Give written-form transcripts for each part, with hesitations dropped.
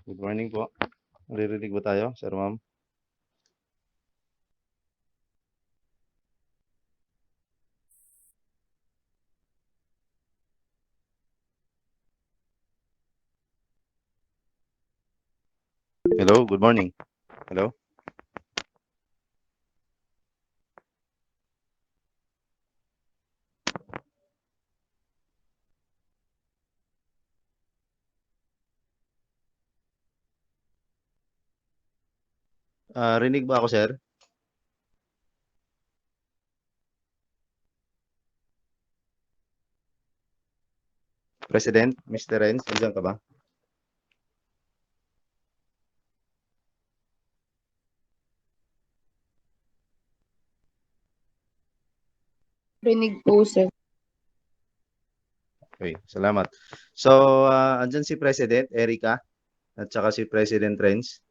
Good morning po. Naririnig ba tayo, sir, ma'am? Hello, good morning. Hello? Rinig ba ako, sir? President, Mr. Renz, nandiyan ka ba? Rinig po, sir. Okay, salamat. So, andyan si President Erica at saka si President Renz.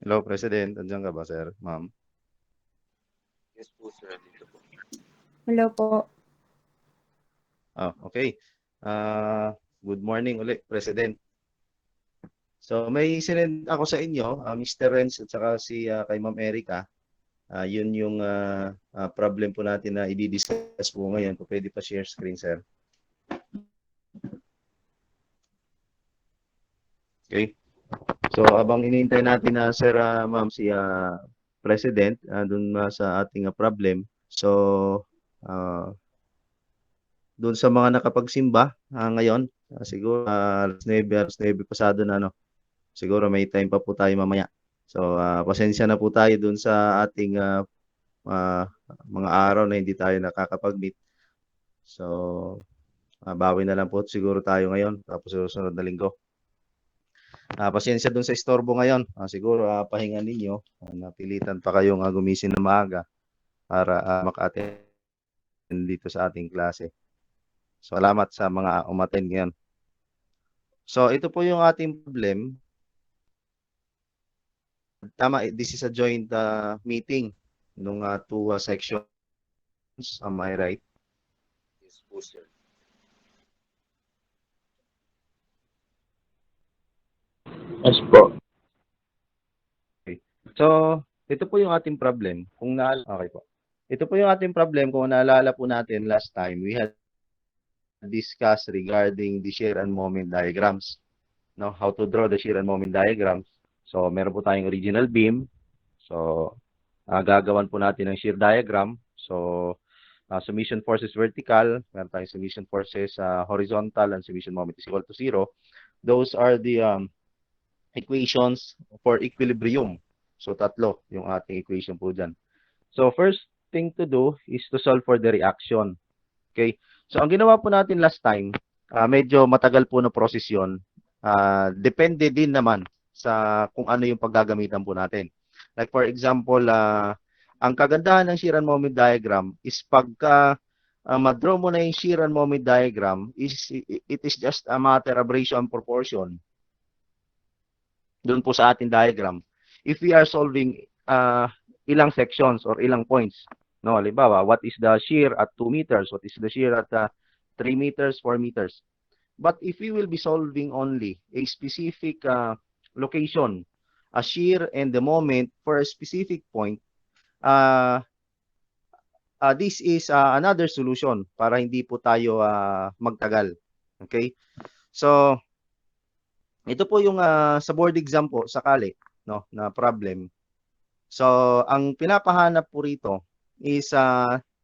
Hello, President. Andyan ka ba, sir, ma'am? Yes po, sir. Dito po. Hello po. Okay. Good morning ulit, President. So, may sinend ako sa inyo, Mr. Renz at saka kay Ma'am Erica. Yun yung problem po natin na i-discuss po ngayon. Kung pwede pa share screen, sir. Okay. So, abang inintay natin na sir, ma'am, si President dun sa ating problem. So, dun sa mga nakapagsimba ngayon, siguro alas 9 pasado na, no? Siguro may time pa po tayo mamaya. So, pasensya na po tayo dun sa ating mga araw na hindi tayo nakakapag-meet. So, bawi na lang po siguro tayo ngayon, tapos susunod na linggo. Pasensya dun sa istorbo ngayon. Siguro pahinga ninyo. Napilitan pa kayong gumising na maaga para maka-attend dito sa ating klase. So, salamat sa mga umattend ngayon. So, ito po yung ating problem. Tama, this is a joint meeting nung two sections. Am I right? Yes po, sir. Yes po. Okay. So, ito po yung ating problem. Okay po. Ito po yung ating problem. Kung naalala po natin last time, we had discussed regarding the shear and moment diagrams. No, how to draw the shear and moment diagrams. So, meron po tayong original beam. So, gagawan po natin ng shear diagram. So, submission forces vertical, meron tayong submission forces horizontal, and submission moment is equal to 0. Those are the equations for equilibrium. So, tatlo yung ating equation po dyan. So, first thing to do is to solve for the reaction. Okay? So, ang ginawa po natin last time, medyo matagal po na process yun. Depende din naman sa kung ano yung paggagamitan po natin. Like for example, ang kagandahan ng shear and moment diagram is pagka ma-draw mo na yung shear and moment diagram, it is just a matter of ratio and proportion. Doon po sa ating diagram. If we are solving ilang sections or ilang points, no, halimbawa, what is the shear at 2 meters? What is the shear at 3 meters, 4 meters? But if we will be solving only a specific location, a shear and the moment for a specific point, this is another solution para hindi po tayo magtagal. Okay? So, Ito po yung sa board exam po, sakali, no, na problem. So, ang pinapahanap po rito is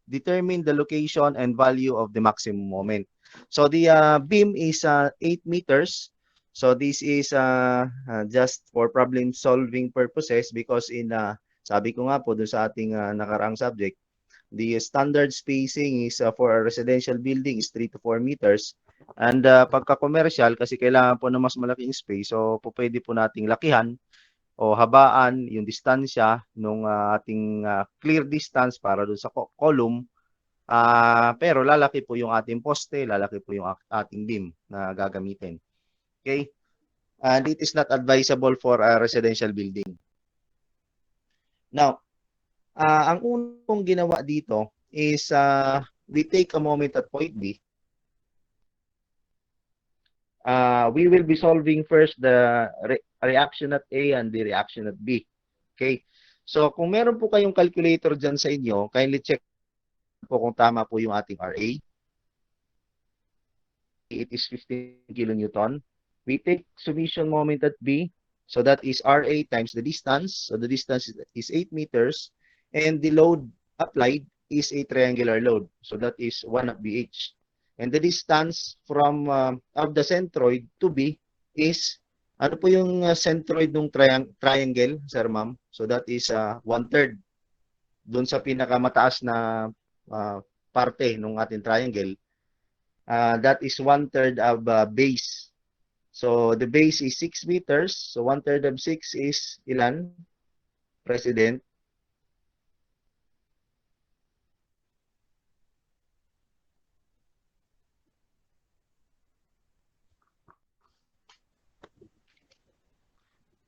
determine the location and value of the maximum moment. So, the beam is 8 meters. So, this is just for problem solving purposes because sabi ko nga po dun sa ating nakaraang subject, the standard spacing is for a residential building is 3 to 4 meters. And pagka-commercial, kasi kailangan po ng mas malaking space, so po pwede po nating lakihan o habaan yung distansya nung ating clear distance para doon sa column. Pero lalaki po yung ating poste, lalaki po yung ating beam na gagamitin. Okay? And it is not advisable for a residential building. Now, ang unang kong ginawa dito is we take a moment at point B. We will be solving first the reaction at A and the reaction at B. Okay? So, kung meron po kayong calculator dyan sa inyo, kindly check po kung tama po yung ating RA. It is 15 kilonewton. We take summation moment at B. So, that is RA times the distance. So, the distance is 8 meters. And the load applied is a triangular load. So, that is 1 of BH. And the distance from of the centroid to B is, ano po yung centroid ng triangle, sir ma'am? So that is 1/3 doon sa pinakamataas na parte ng ating triangle. That is 1/3 of base. So the base is 6 meters. So 1/3 of 6 is ilan, President?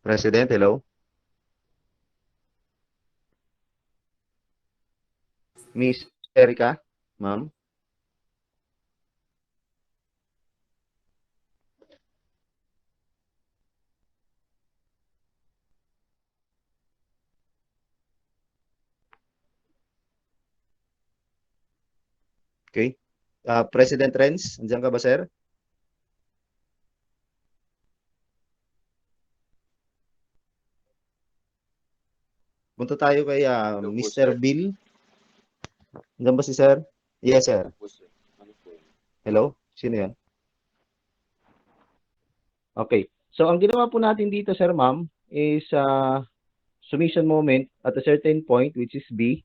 President, hello? Miss Erica, ma'am? Okay. President Renz, andiyan ka ba, sir? Punta tayo kay Hello po, Mr. sir. Bill. Andiyan ba si sir? Yes, sir. Hello po, sir. Ano po yun? Hello? Sino yan? Okay. So, ang ginawa po natin dito, sir, ma'am, is summation moment at a certain point, which is B.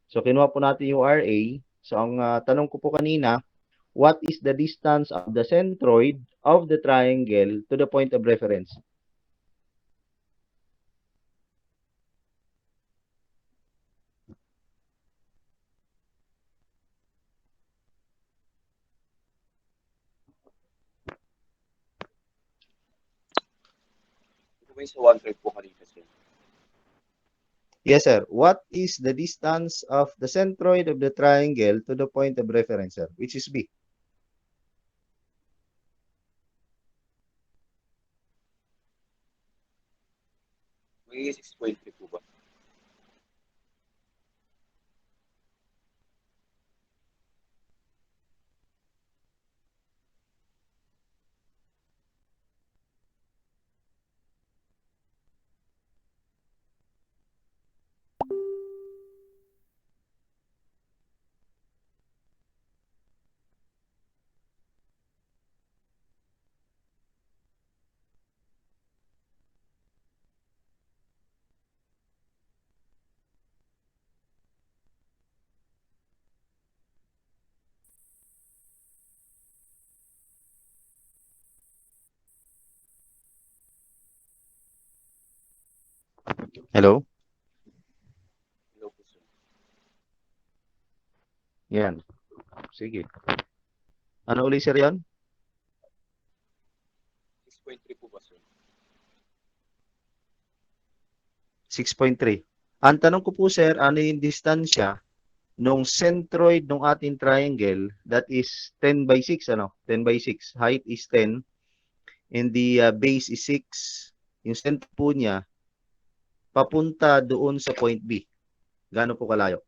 So, kinuha po natin yung RA. So, ang tanong ko po kanina, what is the distance of the centroid of the triangle to the point of reference? Ito ba yung sa 1/3 po kanina, sir? Yes, sir. What is the distance of the centroid of the triangle to the point of reference, sir? Which is B. May 6.3 po ba? Hello? Hello po, sir. Yan. Sige. Ano uli, sir, yan? 6.3 po ba, sir? 6.3. Ang tanong ko po, sir, ano yung distansya nung centroid ng ating triangle that is 10 by 6, ano? 10 by 6. Height is 10 and the base is 6. Yung center po niya papunta doon sa point B. Gaano po kalayo?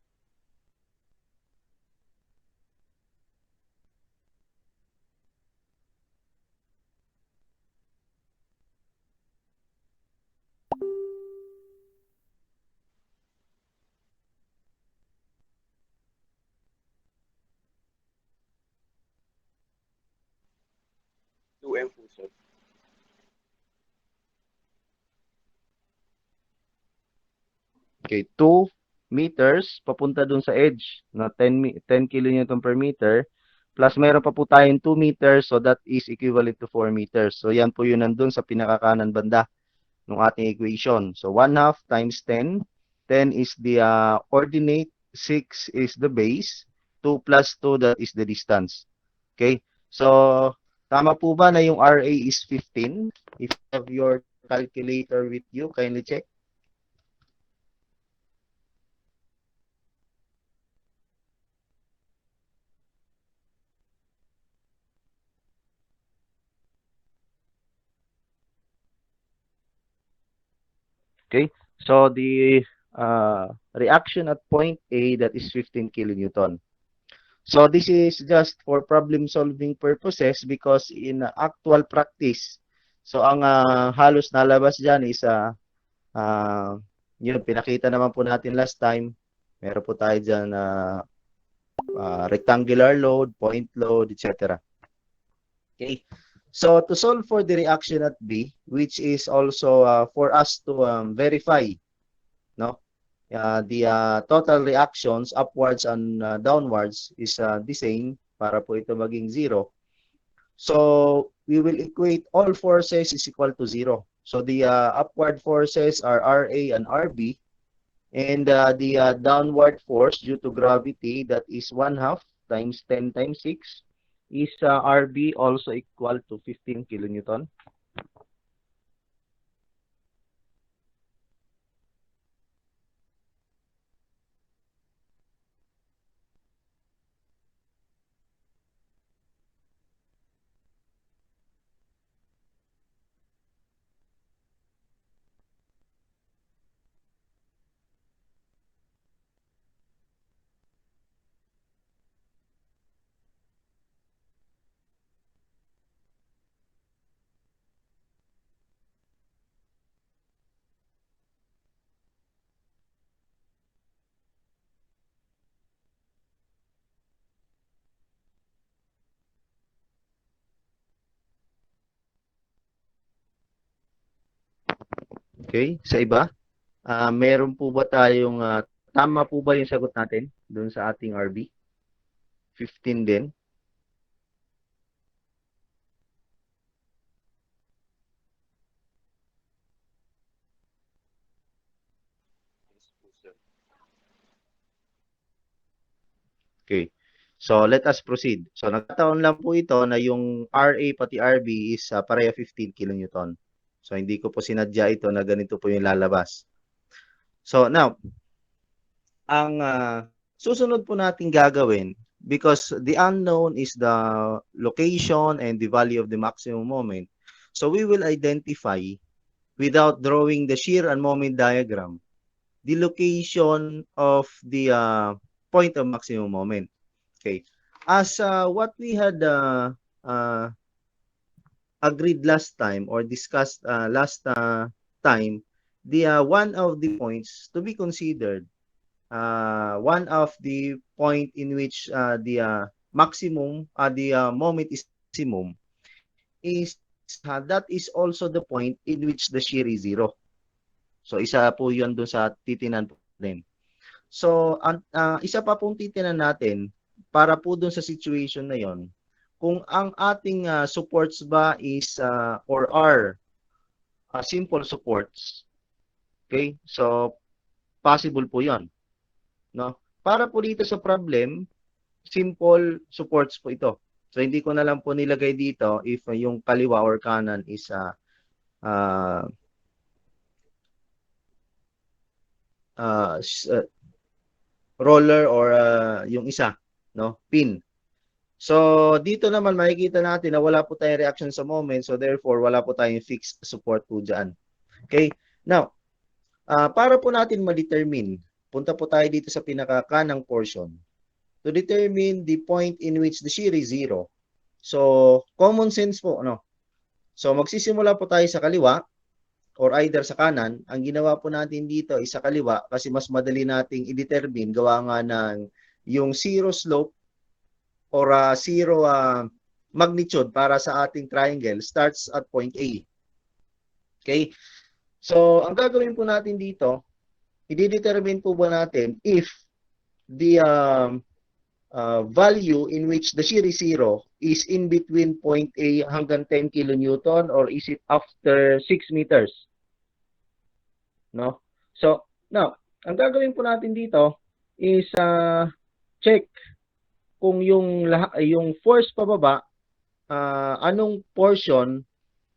sir. Okay, 2 meters papunta dun sa edge na 10 kilonewton per meter plus mayroon pa po tayong 2 meters, so that is equivalent to 4 meters. So yan po yun nandun sa pinakakanan banda ng ating equation. So 1/2 times 10. 10 is the coordinate, 6 is the base, 2 plus 2, that is the distance. Okay? So tama po ba na yung RA is 15? If you have your calculator with you, kindly check. Okay, so the reaction at point A, that is 15 kilonewton. So this is just for problem solving purposes because in actual practice, so ang halos nalabas dyan is yun, pinakita naman po natin last time. Meron po tayo dyan rectangular load, point load, etc. Okay. So to solve for the reaction at B, which is also for us to verify, no, the total reactions upwards and downwards is the same para po ito maging 0. So we will equate all forces is equal to 0. So the upward forces are RA and RB, and the downward force due to gravity, that is 1/2 times 10 times 6. Is RB also equal to 15 kilonewton? Okay, sa iba? Meron po ba tayong tama po ba yung sagot natin doon sa ating RB? 15 din. Yes po, sir. Okay. So let us proceed. So nagkataon lang po ito na yung RA pati RB is pareha 15 kilonewton. So hindi ko po sinadya ito na ganito po yung lalabas. So now, ang susunod po natin gagawin, because the unknown is the location and the value of the maximum moment. So we will identify, without drawing the shear and moment diagram, the location of the point of maximum moment. Okay. As what we had agreed last time or discussed last time, the one of the points to be considered, one of the point in which the maximum, the moment is maximum, is that is also the point in which the shear is 0. So isa po yun doon sa titinan po din. So isa pa pong titinan natin para po doon sa situation na yon, kung ang ating supports ba is or are simple supports. Okay? So possible po 'yon, no? Para po dito sa problem, simple supports po ito. So hindi ko na lang po nilagay dito if yung kaliwa or kanan is roller or yung isa, no, pin. So dito naman makikita natin na wala po tayong reaction sa moment, so therefore wala po tayong fixed support po dyan. Okay, now para po natin ma-determine, punta po tayo dito sa pinakakanang portion to determine the point in which the shear is 0. So common sense po, no? So magsisimula po tayo sa kaliwa or either sa kanan. Ang ginawa po natin dito is sa kaliwa kasi mas madali nating i-determine gawa nga ng yung zero slope or zero magnitude para sa ating triangle starts at point A. Okay? So, ang gagawin po natin dito, i-determine po ba natin if the value in which the shear is 0 is in between point A hanggang 10 kilonewton or is it after 6 meters? No? So, now, ang gagawin po natin dito is check kung yung force pababa, anong portion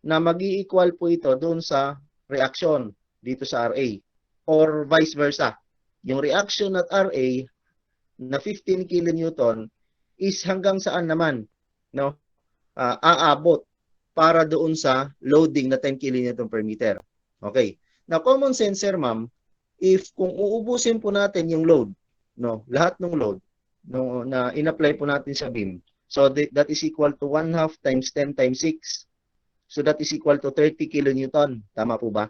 na mag-i-equal po ito doon sa reaction dito sa RA or vice versa. Yung reaction at RA na 15 kilonewton is hanggang saan naman, no? Aabot para doon sa loading na 10 kilonewton per meter. Okay. Now, common sense, sir, ma'am, if kung uubusin po natin yung load, no, lahat ng load no, na in-apply po natin sa beam, so that is equal to 1/2 times 10 times 6. So that is equal to 30 kilonewton. Tama po ba?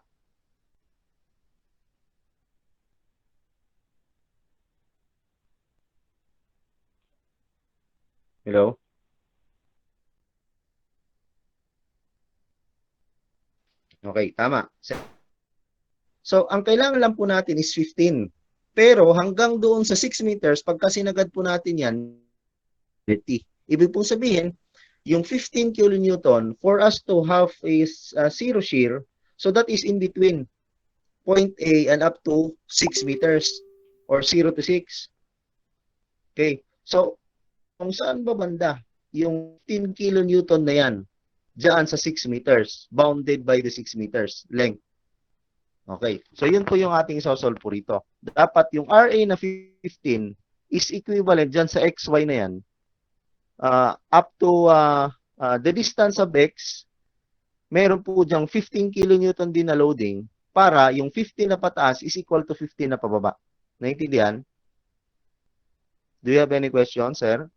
Hello? Okay, tama. So, ang kailangan lang po natin is 15. Pero hanggang doon sa 6 meters, pagka sinagad po natin yan, 30. Ibig pong sabihin, yung 15 kilonewton, for us to have a zero shear, so that is in between point A and up to 6 meters or 0 to 6. Okay. So, kung saan ba banda yung 15 kilonewton na yan? Diyan sa 6 meters, bounded by the 6 meters length. Okay. So, yun po yung ating isosolve po rito. Dapat yung RA na 15 is equivalent dyan sa XY na yan up to the distance of X, meron po diyang 15 kilonewton din na loading para yung 15 na pataas is equal to 15 na pababa. Naintindihan? Do you have any questions, sir?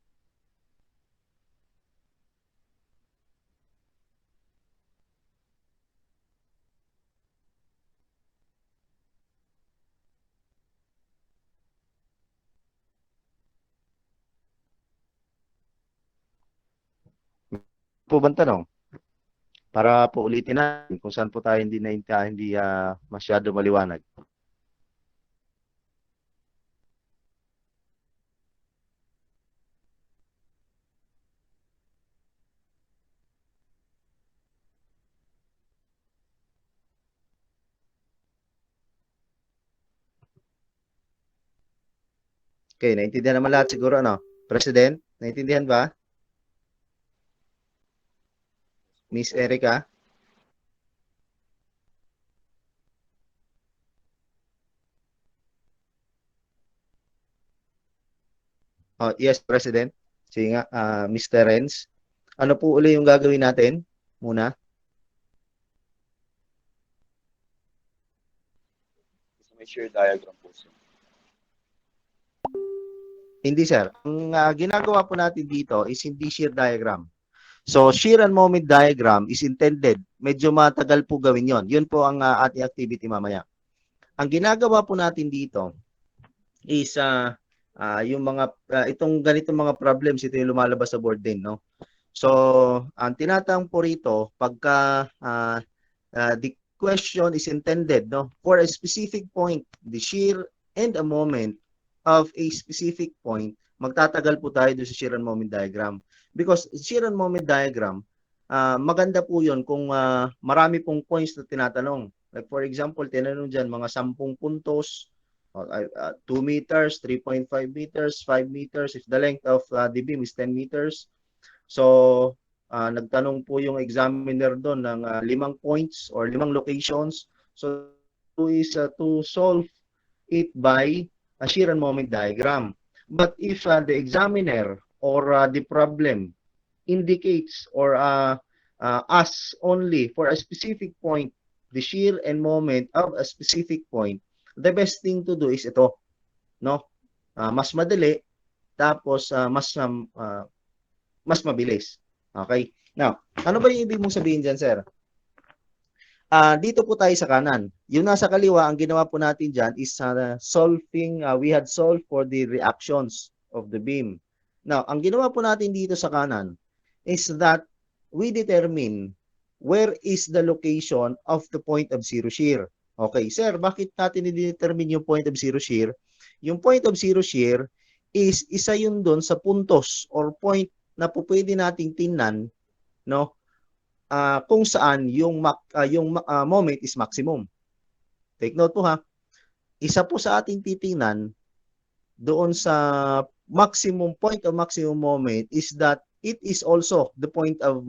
Po bang tanong? Para po ulitin natin kung saan po tayo hindi masyado maliwanag. Okay, naintindihan naman lahat siguro, ano? President, naintindihan ba? Miss Erica? Oh, yes, President. Sige nga, Mr. Renz. Ano po uli yung gagawin natin muna? Sa may shear diagram po, sir. Hindi, sir. Ang ginagawa po natin dito is hindi shear diagram. So, shear and moment diagram is intended. Medyo matagal po gawin yon. Yun po ang ating activity mamaya. Ang ginagawa po natin dito is yung mga itong ganitong mga problems, ito yung lumalabas sa board din, no? So, ang tinatawag po rito, pagka the question is intended, no, for a specific point, the shear and a moment of a specific point, magtatagal po tayo doon sa shear and moment diagram. Because shear and moment diagram, maganda po yun kung marami pong points na tinatanong. Like for example, tinanong dyan mga 10 puntos, 2 meters, 3.5 meters, 5 meters, if the length of the beam is 10 meters. So, nagtanong po yung examiner doon ng 5 points or 5 locations. So, is to solve it by a shear and moment diagram. But if the examiner or the problem indicates or asks only for a specific point, the shear and moment of a specific point, the best thing to do is ito, no? Mas madali, tapos mas mabilis. Okay? Now, ano ba yung ibig mong sabihin dyan, sir? Dito po tayo sa kanan. Yung nasa kaliwa, ang ginawa po natin dyan is solving, we had solved for the reactions of the beam. Now, ang ginawa po natin dito sa kanan is that we determine where is the location of the point of zero shear. Okay, sir, bakit natin i-determine yung point of zero shear? Yung point of zero shear is isa yun doon sa puntos or point na po pwede nating tingnan, no? Kung saan yung moment is maximum. Take note po ha. Isa po sa ating titingnan doon sa point of maximum moment is that it is also the point of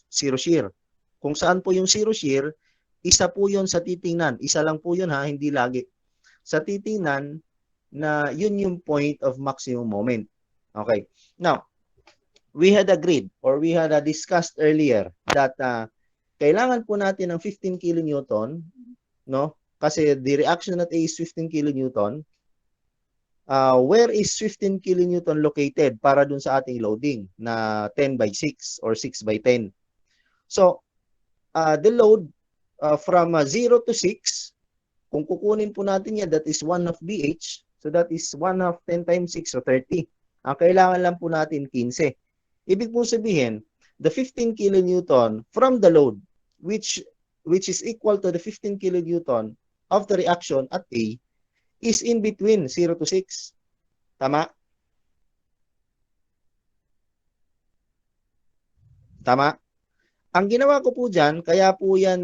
zero shear. Kung saan po yung zero shear, isa po yun sa titingnan. Isa lang po yun ha, hindi lagi. Sa titingnan na yun yung point of maximum moment. Okay. Now, we had agreed or we had discussed earlier that kailangan po natin ng 15 kilonewton, no? Kasi the reaction at A is 15 kilonewton. Where is 15 kilonewton located para dun sa ating loading na 10 by 6 or 6 by 10? So, the load from 0 to 6, kung kukunin po natin yan, that is 1 half BH. So, that is 1 half 10 times 6, so 30. Ang kailangan lang po natin 15. Ibig po sabihin, the 15 kilonewton from the load, which is equal to the 15 kilonewton of the reaction at A, is in between 0 to 6. Tama? Tama? Ang ginawa ko po dyan, kaya po yan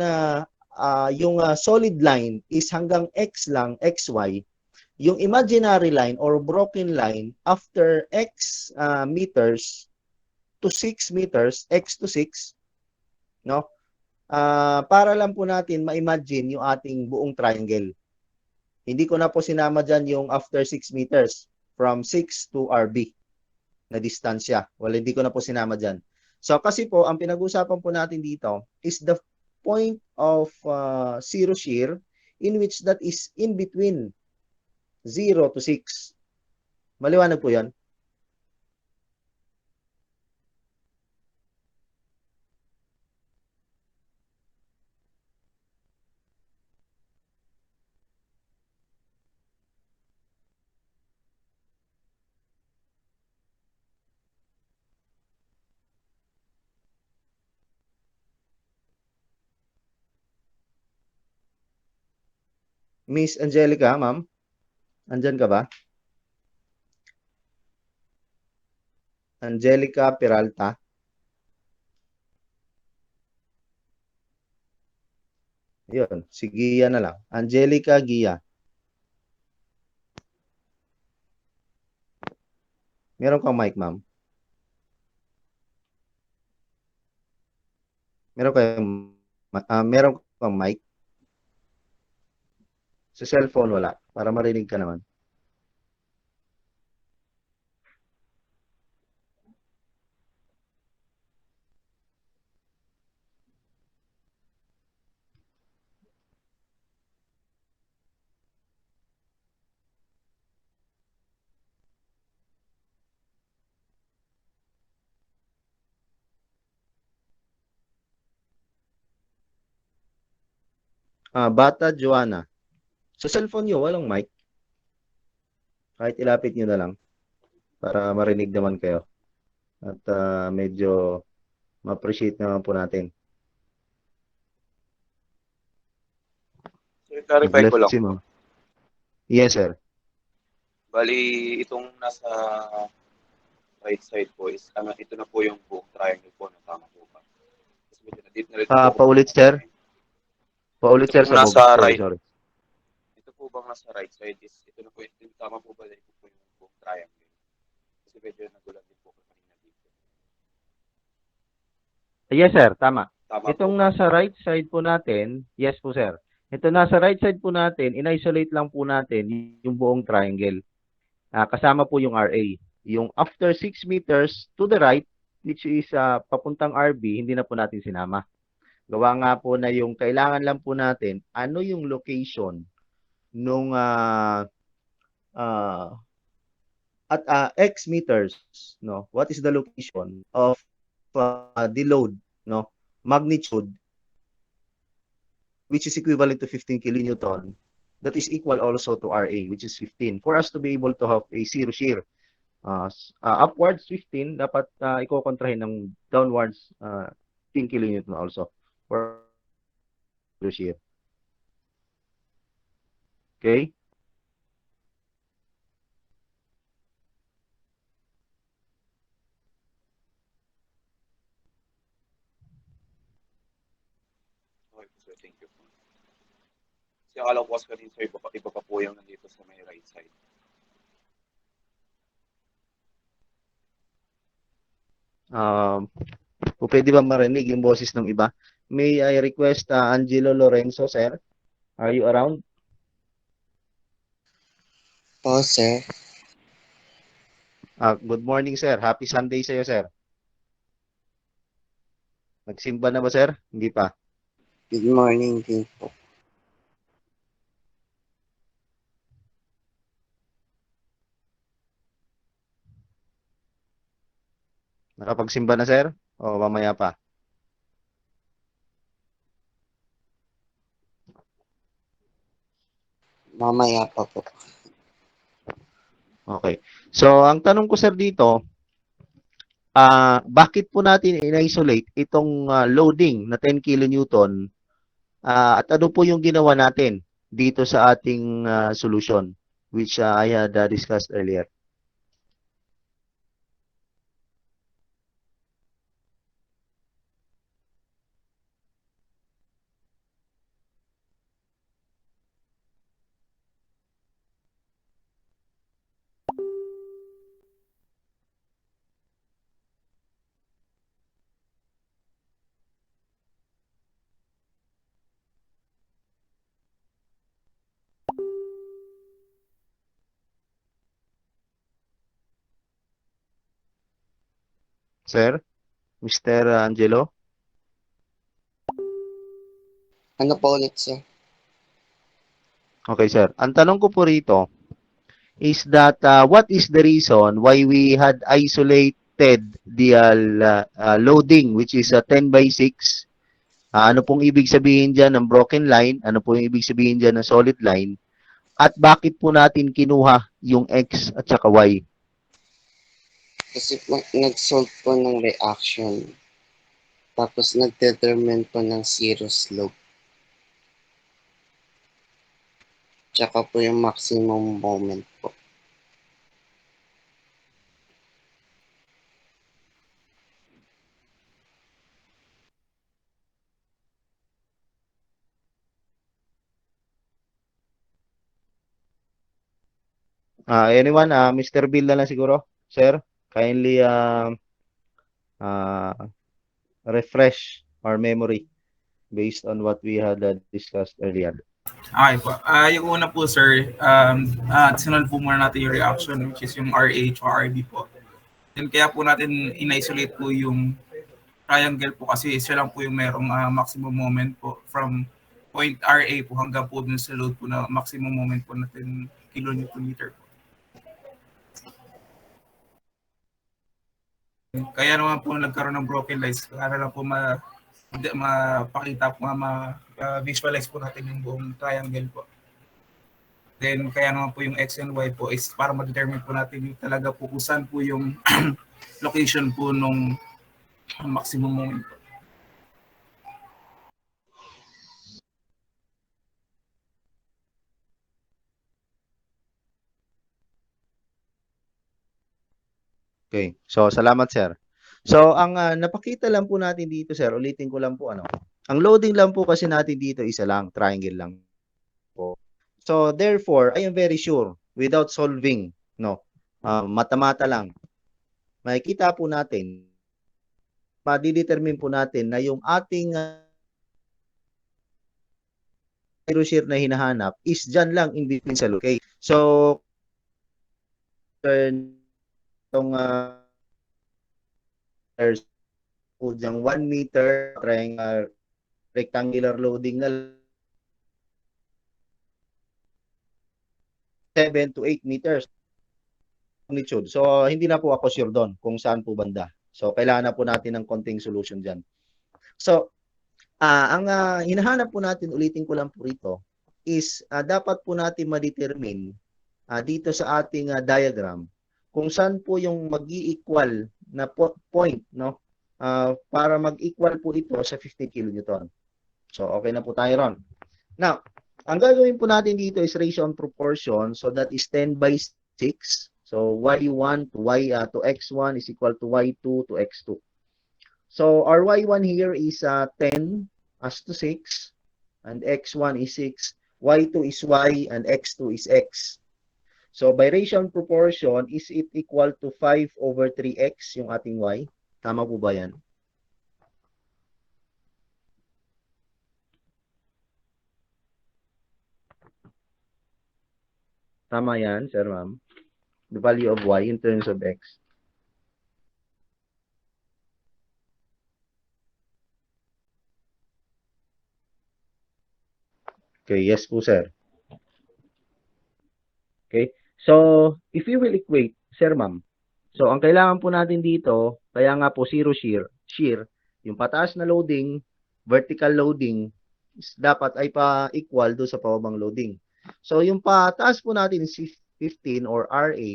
yung solid line is hanggang X lang, XY. Yung imaginary line or broken line after X meters to 6 meters, X to 6, no? Para lang po natin ma-imagine yung ating buong triangle. Hindi ko na po sinama dyan yung after 6 meters from 6 to RB na distansya. Well, hindi ko na po sinama dyan. So, kasi po, ang pinag-usapan po natin dito is the point of zero shear in which that is in between 0 to 6. Maliwanag po yan? Miss Angelica, ma'am? Andyan ka ba? Angelica Peralta? Yun, si Gia na lang. Angelica Gia. Meron kang mic, ma'am? Meron kang mic? Sa cellphone wala, para marinig ka naman. Bata Joanna. Sa cellphone nyo, walang mic. Kahit ilapit nyo na lang para marinig naman kayo. At medyo ma-appreciate naman po natin. Sir, clarify ko lang. Si ma'am. Yes, sir. Bali, itong nasa right side po is, ito na po yung buong triangle po na tama po ba? Tapos medyo na-deep na rin po. Paulit, sir. Paulit, sir. Ito po nasa right. Sorry. Ito po bang nasa right side is, ito na po, ito, tama po ba? Ito po yung buong triangle. Kasi medyo nagulat din po kanina dito. Yes, sir. Tama. Tama Itong po. nasa right side po natin, yes po, sir. Ito nasa right side po natin, in-isolate lang po natin yung buong triangle. Kasama po yung RA. Yung after 6 meters to the right, which is papuntang RB, hindi na po natin sinama. Gawa nga po na yung kailangan lang po natin, ano yung location nung at X meters, no? What is the location of the load, no? Magnitude, which is equivalent to 15 kilonewton, that is equal also to RA, which is 15, for us to be able to have a zero shear. upwards 15, dapat iko-kontrahin ng downwards 10 kilonewton also for shear. Okay? Okay po, sir. Thank you po. Kasi akala ko kasi kanina, sir, iba pa po yung nandito sa may right side. Kung pwede ba marinig yung boses ng iba? May I request Angelo Lorenzo, sir? Are you around? Po, sir. Good morning, sir. Happy Sunday sa'yo, sir. Nagsimba na ba, sir? Hindi pa. Good morning din po. Nakapagsimba na, sir? O mamaya pa? Mamaya pa po. Okay. So, ang tanong ko, sir, dito, bakit po natin in-isolate itong loading na 10 kilonewton at ano po yung ginawa natin dito sa ating solution which I had discussed earlier? Sir? Mr. Angelo? Ano po ulit, sir? Okay, sir. Ang tanong ko po rito is that what is the reason why we had isolated the loading which is 10 by 6? Ano pong ibig sabihin dyan ng broken line? Ano po yung ibig sabihin dyan ng solid line? At bakit po natin kinuha yung X at saka Y? Kasi po, nag-solve po ng reaction. Tapos nag-determine po ng zero slope. Tsaka po yung maximum moment po. Anyone? Mr. Bill na lang siguro. Sir, kindly uh, refresh our memory based on what we had discussed earlier. Okay po. Yung una po, sir, sinunod po muna natin yung reaction, which is yung RH o RB po. Then kaya po natin in-isolate po yung triangle po kasi siya lang po yung merong maximum moment po from point RA po hanggang po dun sa load po na maximum moment po natin kilonewton meter po. Kaya naman po nagkaroon ng broken lines para lang po mapakita po, visualize po natin yung buong triangle po. Then kaya naman po yung X and Y po is para ma-determine po natin yung talaga po kung saan po yung location po nung maximum moment po. Okay. So, salamat, sir. So, ang napakita lang po natin dito, sir, ulitin ko lang po, ang loading lang po kasi natin dito, isa lang, triangle lang po. So, therefore, I am very sure, without solving, mata-mata lang, makikita po natin, madidetermine po natin na yung ating zero shear na hinahanap is dyan lang in between sa loop. Okay. So, itong po diyang 1 meter triangular rectangular loading na 7 to 8 meters magnitude. So, hindi na po ako sure doon kung saan po banda. So, kailangan na po natin ng konting solution dyan. So, ang hinahanap po natin, ulitin ko lang po rito, is dapat po natin ma-determine dito sa ating diagram kung saan po yung mag-i-equal na point, no? Para mag-equal po ito sa 15 kilonewton. So, okay na po tayo ron. Now, ang gagawin po natin dito is ratio and proportion. So, that is 10 by 6. So, y1 to x1 is equal to y2 to x2. So, our y1 here is 10 as to 6. And x1 is 6. y2 is y and x2 is x. So, by ratio and proportion, is it equal to 5 over 3x yung ating y? Tama po ba yan? Tama yan, sir, ma'am. The value of y in terms of x. Okay, yes po, sir. Okay? So, if you will equate, sir, ma'am, so ang kailangan po natin dito, kaya nga po zero shear, yung pataas na loading, vertical loading, is dapat ay pa-equal do sa pababang loading. So, yung pataas po natin is 15 or RA,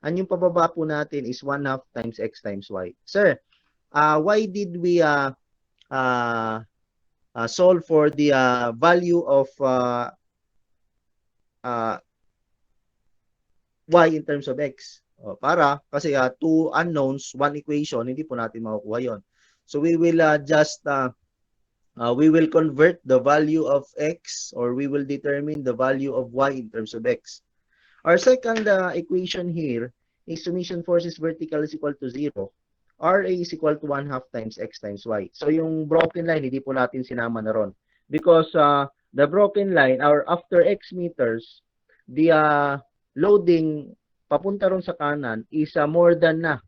and yung pababa po natin is 1/2 times x times y. Sir, why did we solve for the value of y in terms of x? Kasi two unknowns, one equation, hindi po natin makukuha yon. So we will we will convert the value of x, or we will determine the value of y in terms of x. Our second equation here is summation forces vertical is equal to 0. RA is equal to 1/2 times x times y. So yung broken line, hindi po natin sinama na ron. Because the broken line, or after x meters, the loading papunta ron sa kanan is more than na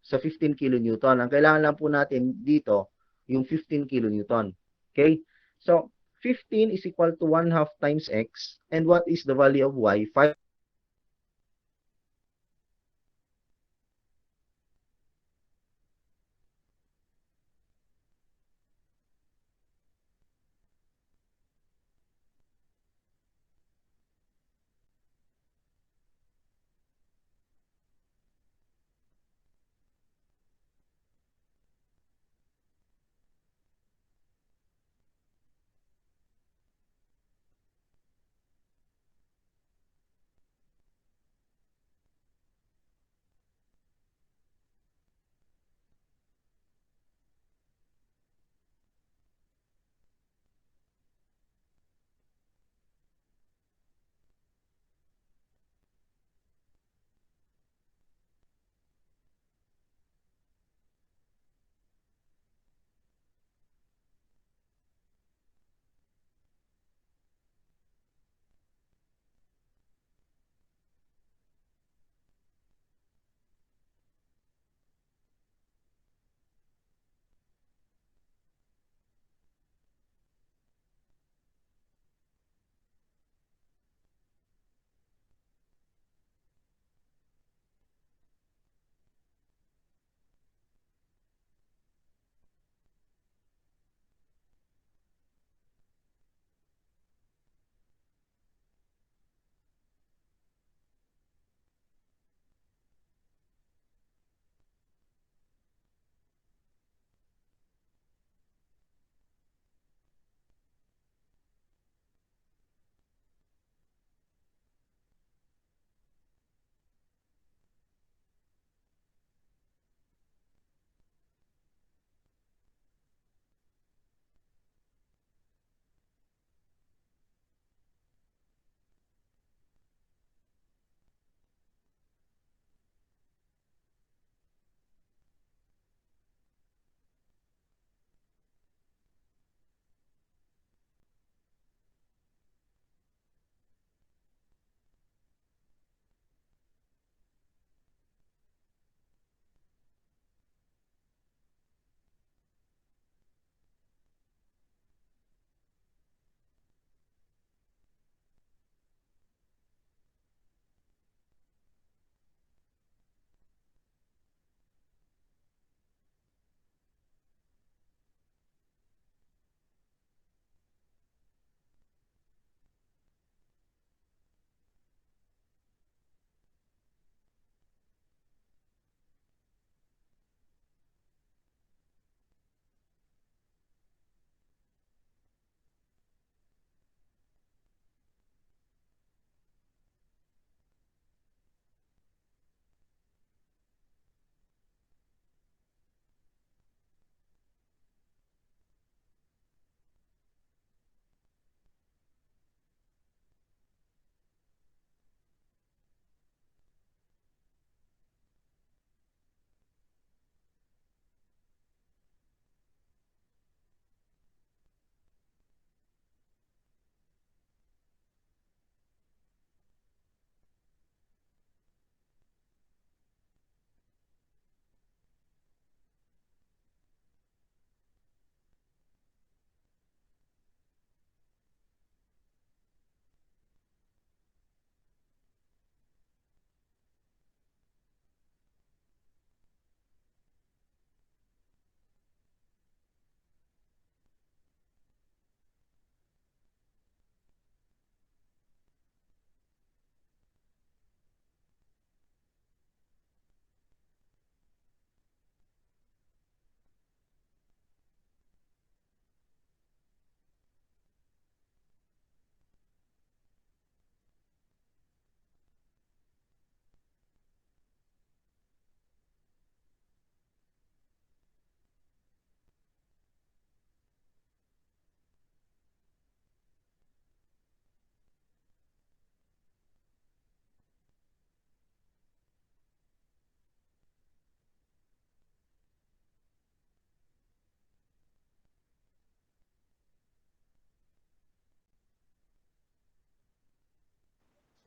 sa 15 kilonewton. Ang kailangan lang po natin dito, yung 15 kilonewton. Okay? So, 15 is equal to 1/2 times x. And what is the value of y? 5.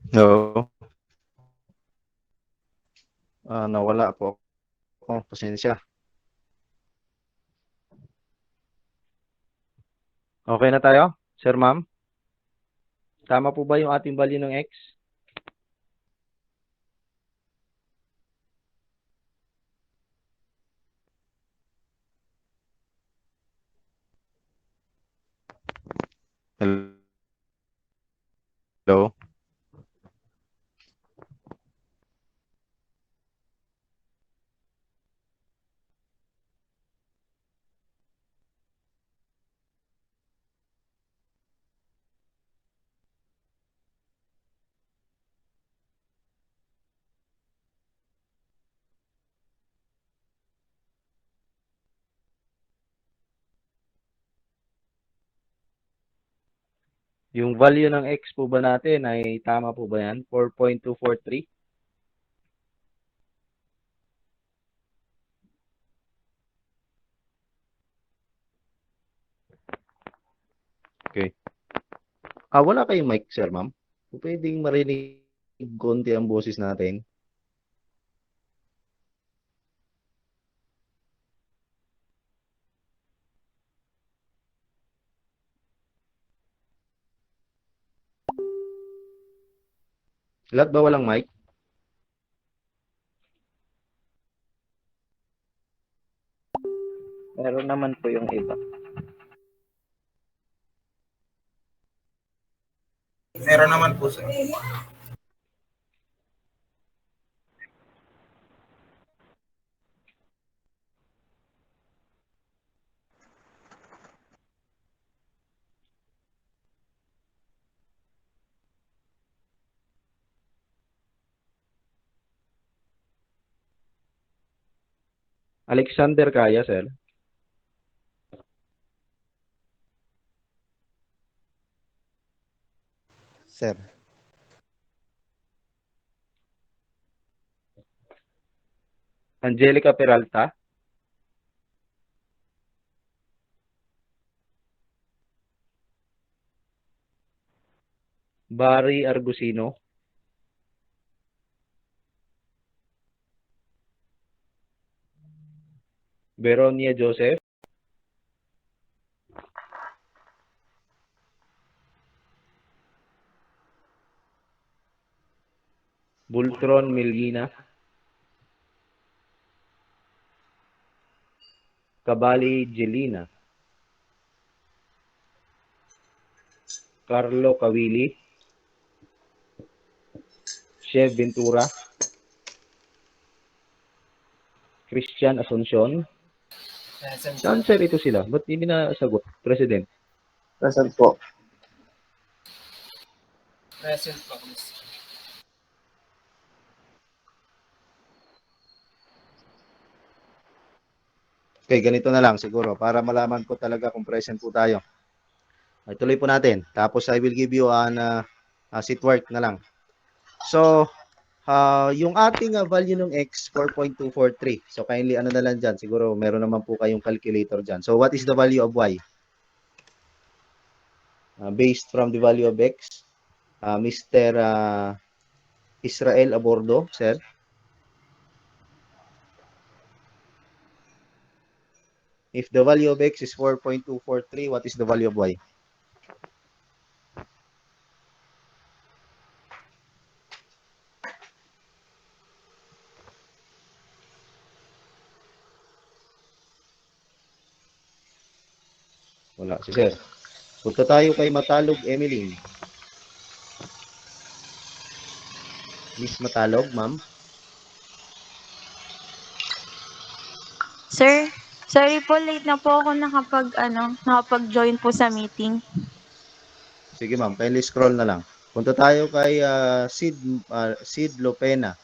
No. Nawala po ako. Pasensya. Okay na tayo, sir, ma'am? Tama po ba yung ating value ng x? Hello? Yung value ng x po ba natin ay tama po ba yan? 4.243? Okay. Wala kayong mic, sir, ma'am? Pwedeng marinig konti ang boses natin. Lahat ba walang mic? Meron naman po yung iba. Meron naman po, sir. Alexander kaya, sir? Sir. Angelica Peralta? Barry Argusino? Veronia Joseph? Bultron Melina? Cabali Jelina? Carlo Cawili? Chef Ventura? Christian Asuncion? Saan, sir, ito sila? Ba't hindi na sagot, President? Present po. Present po. Okay, ganito na lang siguro para malaman ko talaga kung present po tayo. Ay, tuloy po natin. Tapos I will give you an seat work na lang. So, yung ating value ng x, 4.243. So, kindly ano na lang dyan. Siguro meron naman po kayong calculator dyan. So, what is the value of y? Based from the value of x, Mr. Israel Abordo, sir. If the value of x is 4.243, what is the value of y? Wala si sir. Punta tayo kay Matalog Emeline. Miss Matalog, ma'am. Sir, sorry po, late na po ako nakapag-join po sa meeting. Sige ma'am, kindly scroll na lang. Punta tayo kay Sid Lopena.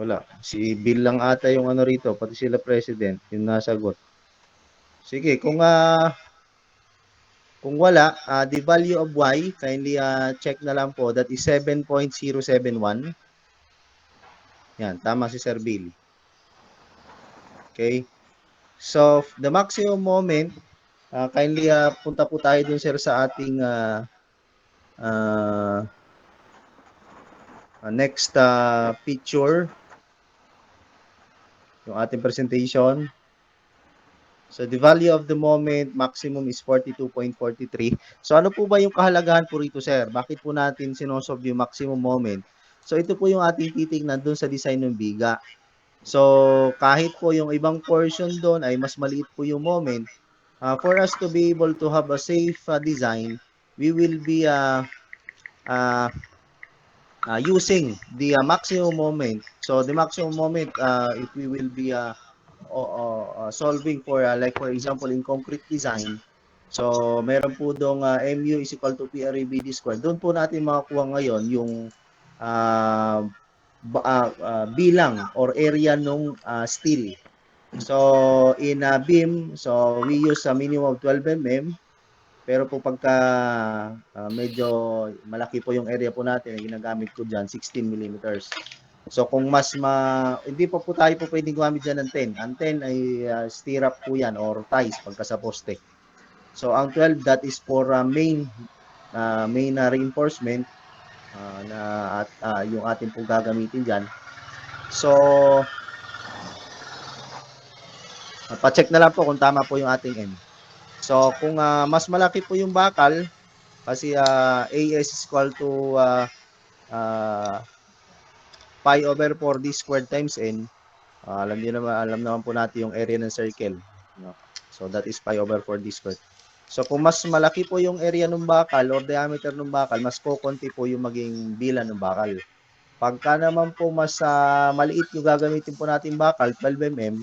Wala. Si Bill lang ata yung ano rito, pati sila president, yung nasagot. Sige, kung wala, the value of y, kindly check na lang po, that is 7.071. Yan, tama si Sir Bill. Okay? So, the maximum moment, kindly punta po tayo dun sir sa ating uh, next picture, yung ating presentation. So, the value of the moment, maximum is 42.43. So, ano po ba yung kahalagahan po rito, sir? Bakit po natin sinosolve yung maximum moment? So, ito po yung ating titignan dun sa design ng biga. So, kahit po yung ibang portion doon ay mas maliit po yung moment, for us to be able to have a safe design, we will be using the maximum moment. So, the maximum moment, if we will be solving for, like for example, in concrete design, so meron po doong MU is equal to PREBD squared. Doon po natin makakuha ngayon yung bilang or area nung steel. So in beam, so we use a minimum of 12 mm. Pero po pagka medyo malaki po yung area po natin, ginagamit ko diyan 16 millimeters. So kung hindi po tayo po pwedeng gumamit diyan ng 10. Ang 10 ay stirrup po yan or ties pagka sa poste. So ang 12, that is for main reinforcement yung ating pong gagamitin diyan. So pa-check na lang po kung tama po yung ating M. So kung mas malaki po yung bakal, kasi AS is equal to pi over 4d squared times n. Alam naman po natin yung area ng circle, no? So that is pi over 4d squared. So kung mas malaki po yung area ng bakal or diameter ng bakal, mas kokonti po yung maging bilang ng bakal. Pagka naman po mas maliit yung gagamitin po natin bakal, 12 mm,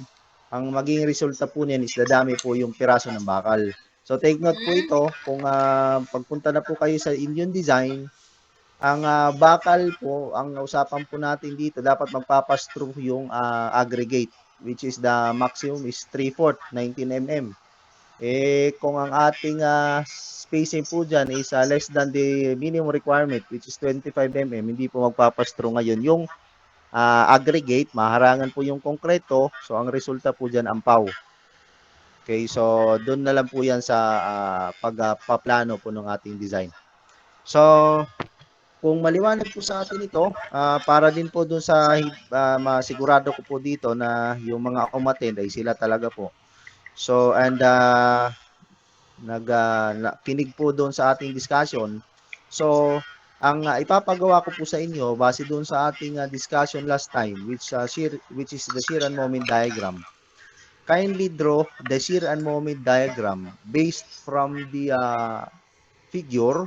ang maging resulta po niyan is dadami po yung piraso ng bakal. So take note po ito, kung pagpunta na po kayo sa inyong design, ang bakal po, ang usapan po natin dito, dapat magpapass through yung aggregate, which is the maximum is 3/4, 19 mm. Kung ang ating spacing po dyan is less than the minimum requirement, which is 25 mm, hindi po magpapass through ngayon yung aggregate, maharangan po yung konkreto, so ang resulta po dyan ampaw. Okay, so doon na lang po yan sa pagpaplano po ng ating design. So, kung maliwanag po sa atin ito, para din po doon sa masigurado ko po dito na yung mga umattend ay sila talaga po. So, and kinig po doon sa ating discussion. So, ang ipapagawa ko po sa inyo base doon sa ating discussion last time, which is the shear and moment diagram. Kindly draw the shear and moment diagram based from the figure.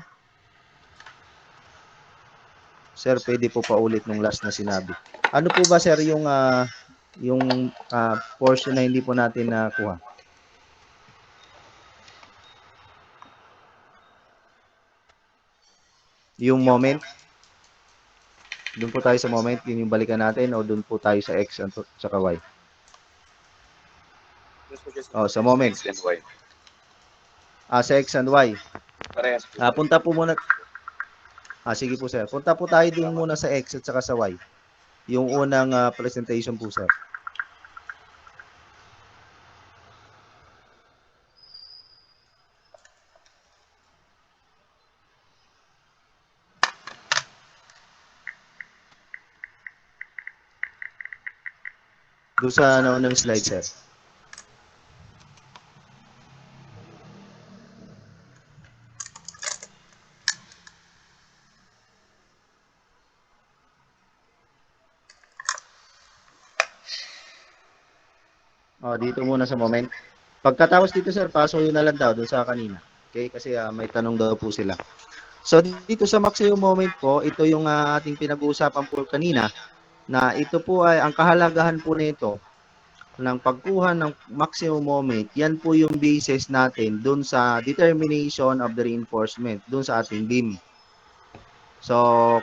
Sir, pwede po paulit nung last na sinabi. Ano po ba, sir, yung portion na hindi po natin nakuha? Yung moment? Doon po tayo sa moment, yun yung balikan natin, o doon po tayo sa X at saka Y? Sa moment. X and Y. Sa X and Y. Parehas po. Punta po muna. Sige po, sir. Punta po tayo doon muna sa X at saka sa Y. Yung unang presentation po, sir. Doon sa naunang slide, sir. Dito muna sa moment. Pagkatapos dito, sir, paso yun na lang daw doon sa kanina. Okay? Kasi may tanong daw po sila. So, dito sa maximum moment po, ito yung ating pinag-uusapan po kanina, na ito po ay, ang kahalagahan po nito, ng pagkuha ng maximum moment, yan po yung basis natin doon sa determination of the reinforcement, doon sa ating beam. So,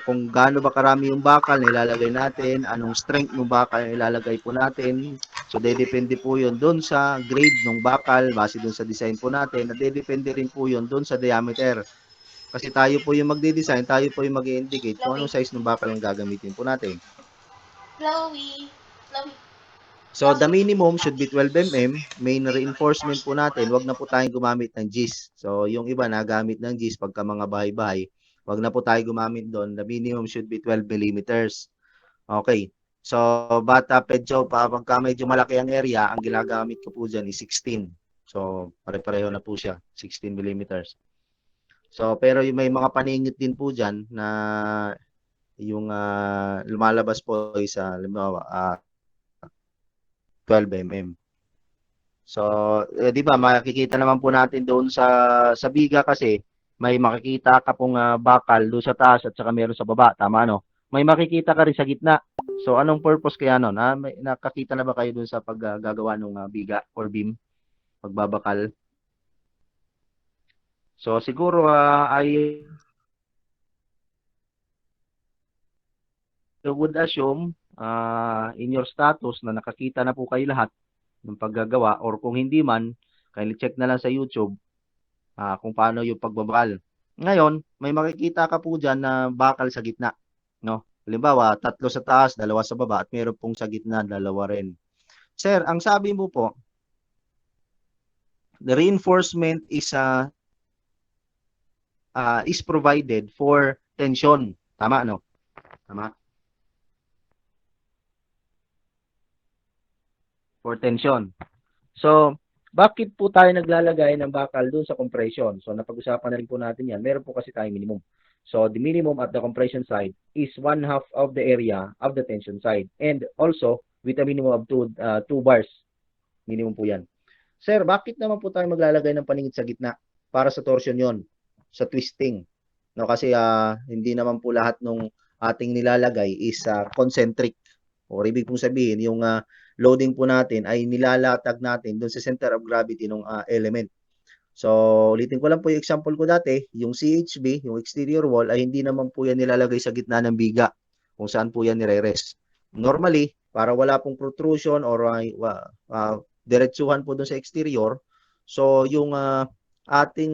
kung gaano ba karami yung bakal na ilalagay natin, anong strength ng bakal na ilalagay po natin. So, depende po yun doon sa grade ng bakal, base doon sa design po natin, at depende rin po yun doon sa diameter. Kasi tayo po yung magde-design, tayo po yung mag-indicate kung anong size ng bakal ang gagamitin po natin. So, the minimum should be 12 mm. Main reinforcement po natin, wag na po tayong gumamit ng GIS. So, yung iba nagamit ng GIS pagka mga bahay-bahay, wag na po tayo gumamit doon. The minimum should be 12 millimeters. Okay. So, bata pedyo, pagka medyo malaki ang area, ang ginagamit ko po dyan is 16. So, pare-pareho na po siya, 16 millimeters. So, pero yung may mga paningit din po dyan na yung lumalabas po is, halimbawa, 12 mm. So, di ba, makikita naman po natin doon sa biga kasi may makikita ka pong bakal doon sa taas at saka meron sa baba. Tama, no? May makikita ka rin sa gitna. So, anong purpose kaya nun? Nakakita na ba kayo doon sa paggagawa ng biga or beam? Pagbabakal? So, siguro I would assume in your status na nakakita na po kayo lahat ng paggagawa or kung hindi man, kindly check na lang sa YouTube kung paano yung pagbabakal. Ngayon, may makikita ka po dyan na bakal sa gitna. No? Halimbawa, 3 sa taas, 2 sa baba at meron pong sa gitna, 2 rin. Sir, ang sabi mo po, the reinforcement is provided for tension. Tama, no? Tama? For tension. So, bakit po tayo naglalagay ng bakal doon sa compression? So, napag-usapan na rin po natin yan. Meron po kasi tayong minimum. So, the minimum at the compression side is 1/2 of the area of the tension side. And also, with a minimum of 2 bars. Minimum po yan. Sir, bakit naman po tayo maglalagay ng paningit sa gitna? Para sa torsion yon, sa twisting. No, kasi hindi naman po lahat ng ating nilalagay is concentric. O ibig pong sabihin, yung loading po natin ay nilalatag natin doon sa center of gravity ng element. So, ulitin ko lang po yung example ko dati, yung CHB, yung exterior wall, ay hindi naman po yan nilalagay sa gitna ng biga kung saan po yan nire-rest. Normally, para wala pong protrusion or diretsuhan po doon sa exterior, so yung ating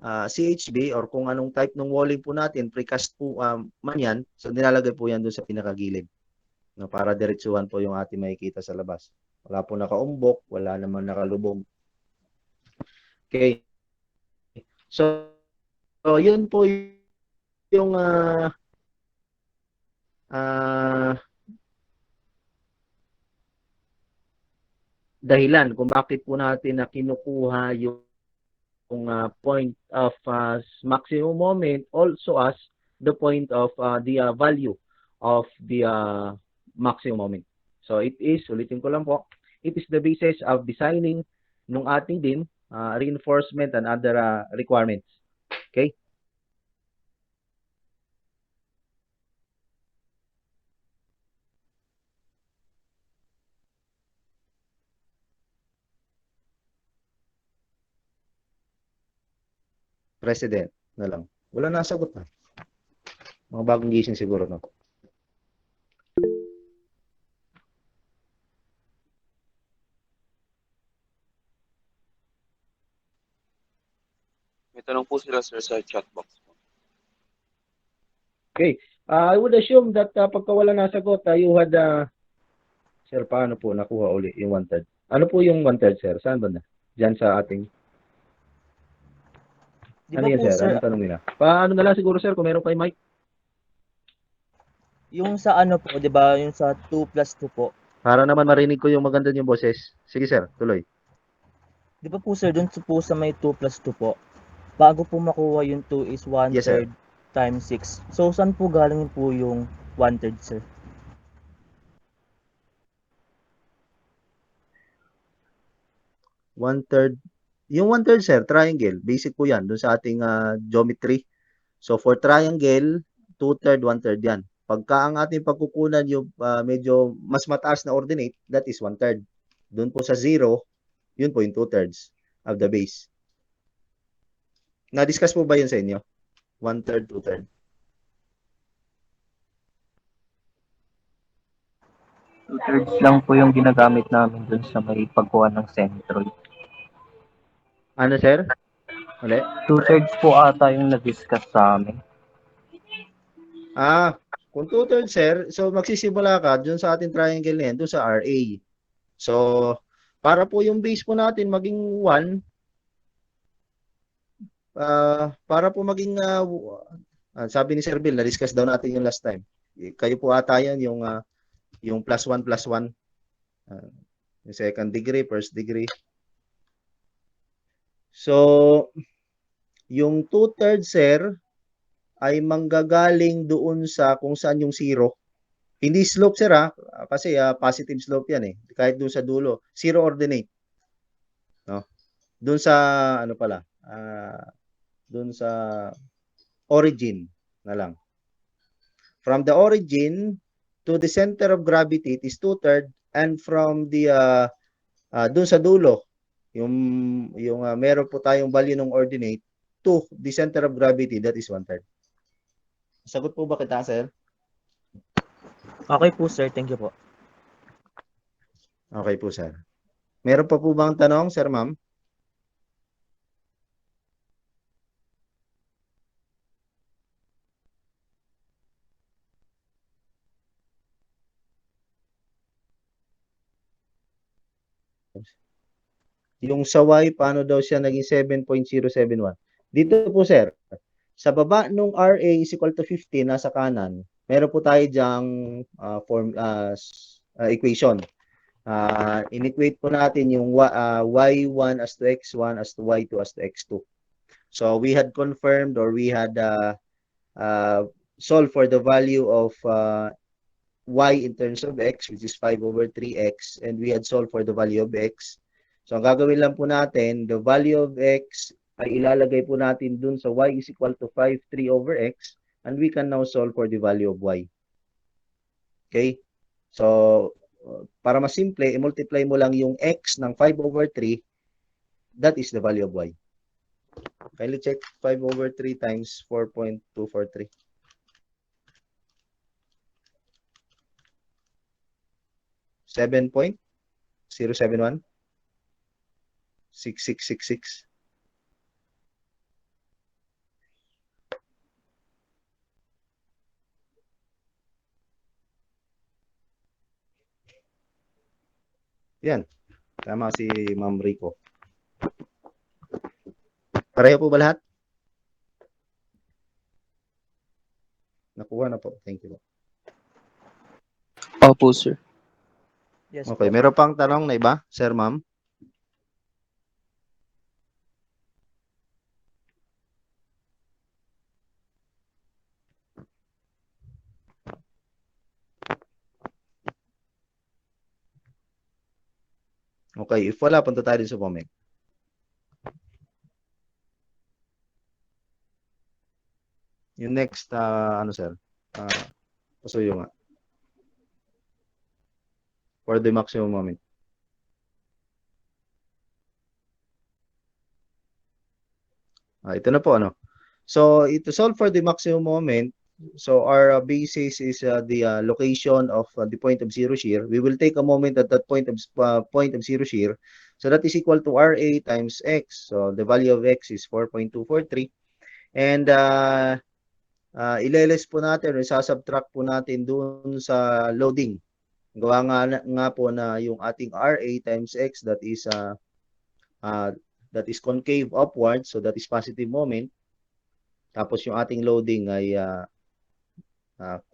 CHB or kung anong type ng walling po natin, precast po man yan, so nilalagay po yan doon sa pinakagilid. No, para diretsuhan po yung ating makikita sa labas. Wala po nakaumbok, wala naman nakalubog. Okay. So yun po yung dahilan kung bakit po natin na kinukuha yung point of maximum moment also as the point of the value of the maximum moment. So it is, ulitin ko lang po, it is the basis of designing nung ating din reinforcement and other requirements. Okay? President na lang. Wala nasagot na. Mga bagong gising siguro, no? May tanong po sila, sir, sa chat box po. Okay. I would assume that pagka wala nasagot, you had, sir, paano po nakuha uli yung 1/3? Ano po yung 1/3, sir? Saan ba na? Diyan sa ating... Di Ano ba yan, po, sir? sir, Anong tanong nila? Paano na lang siguro, sir, kung meron kay Mike? yung sa ano po, di ba, yung sa 2+2 po. Para naman marinig ko yung maganda yung boses. Sige, sir, tuloy. Di ba po, sir, dun po sa may 2+2 po, bago po makuha yung 2 is 1/3 Yes, sir. times 6. So, saan po galing po yung 1/3, sir? One-third. Yung 1/3, sir, triangle. Basic po yan dun sa ating geometry. So, for triangle, 2/3, 1/3 yan. Pagka ang ating pagkukunan yung medyo mas mataas na ordinate, that is 1/3. Doon po sa 0, yun po yung 2/3 of the base. Na-discuss po ba yun sa inyo? 1/3, 2/3. 2/3 lang po yung ginagamit namin dun sa may pagkuha ng centroid. Ano, sir? Uli? 2/3 po ata yung na-discuss sa amin. Kung 2/3, sir, so magsisimula ka dun sa ating triangle na yan, dun sa RA. So, para po yung base po natin maging 1, para po maging, sabi ni Sir Bill, na-discuss daw natin yung last time. Kayo po ata yan, yung plus 1 plus 1. Yung second degree, first degree. So, yung 2/3, sir, ay manggagaling doon sa kung saan yung 0. Hindi slope, sir, kasi positive slope yan eh. Kahit doon sa dulo. 0 ordinate. No? Doon sa, ano pala, doon sa origin na lang. From the origin to the center of gravity, it is 2/3, and from the, doon sa dulo, yung meron po tayong value ng ordinate to the center of gravity, that is 1/3. Sagot po ba kita, sir? Okay po, sir. Thank you po. Okay po, sir. Meron pa po bang tanong, sir, ma'am? Yung sa Y, paano daw siya naging 7.071? Dito po, sir, sa baba nung RA is equal to 50, nasa kanan, meron po tayo dyang equation. In-equate po natin yung Y1 as to X1 as to Y2 as to X2. So we had confirmed, or we had solved for the value of Y in terms of X, which is 5/3X, and we had solved for the value of X. So ang gagawin lang po natin, the value of X ay ilalagay po natin dun sa Y is equal to 5/3/X, and we can now solve for the value of Y. Okay? So, para mas simple, i-multiply mo lang yung X ng 5/3, that is the value of Y. Kindly check 5/3 times 4.243. 7.071? 6666. Yan. Tama si Ma'am Rico. Pareho po ba lahat? Nakuha na po. Thank you po. Opo, sir. Yes Okay, po. meron pang tanong na iba, sir, ma'am? Okay, if wala, punta tayo din sa comment. Yung next, ano sir? Pasuyo nga. For the maximum moment. Ito na po, ano. So, to solve for the maximum moment, so our basis is the location of the point of zero shear. We will take a moment at that point of zero shear. So that is equal to RA times X. So the value of X is 4.243. And ileles po natin, or sasubtract po natin dun sa loading. Gawa nga po na yung ating RA times X, that is concave upward, so that is positive moment. Tapos yung ating loading ay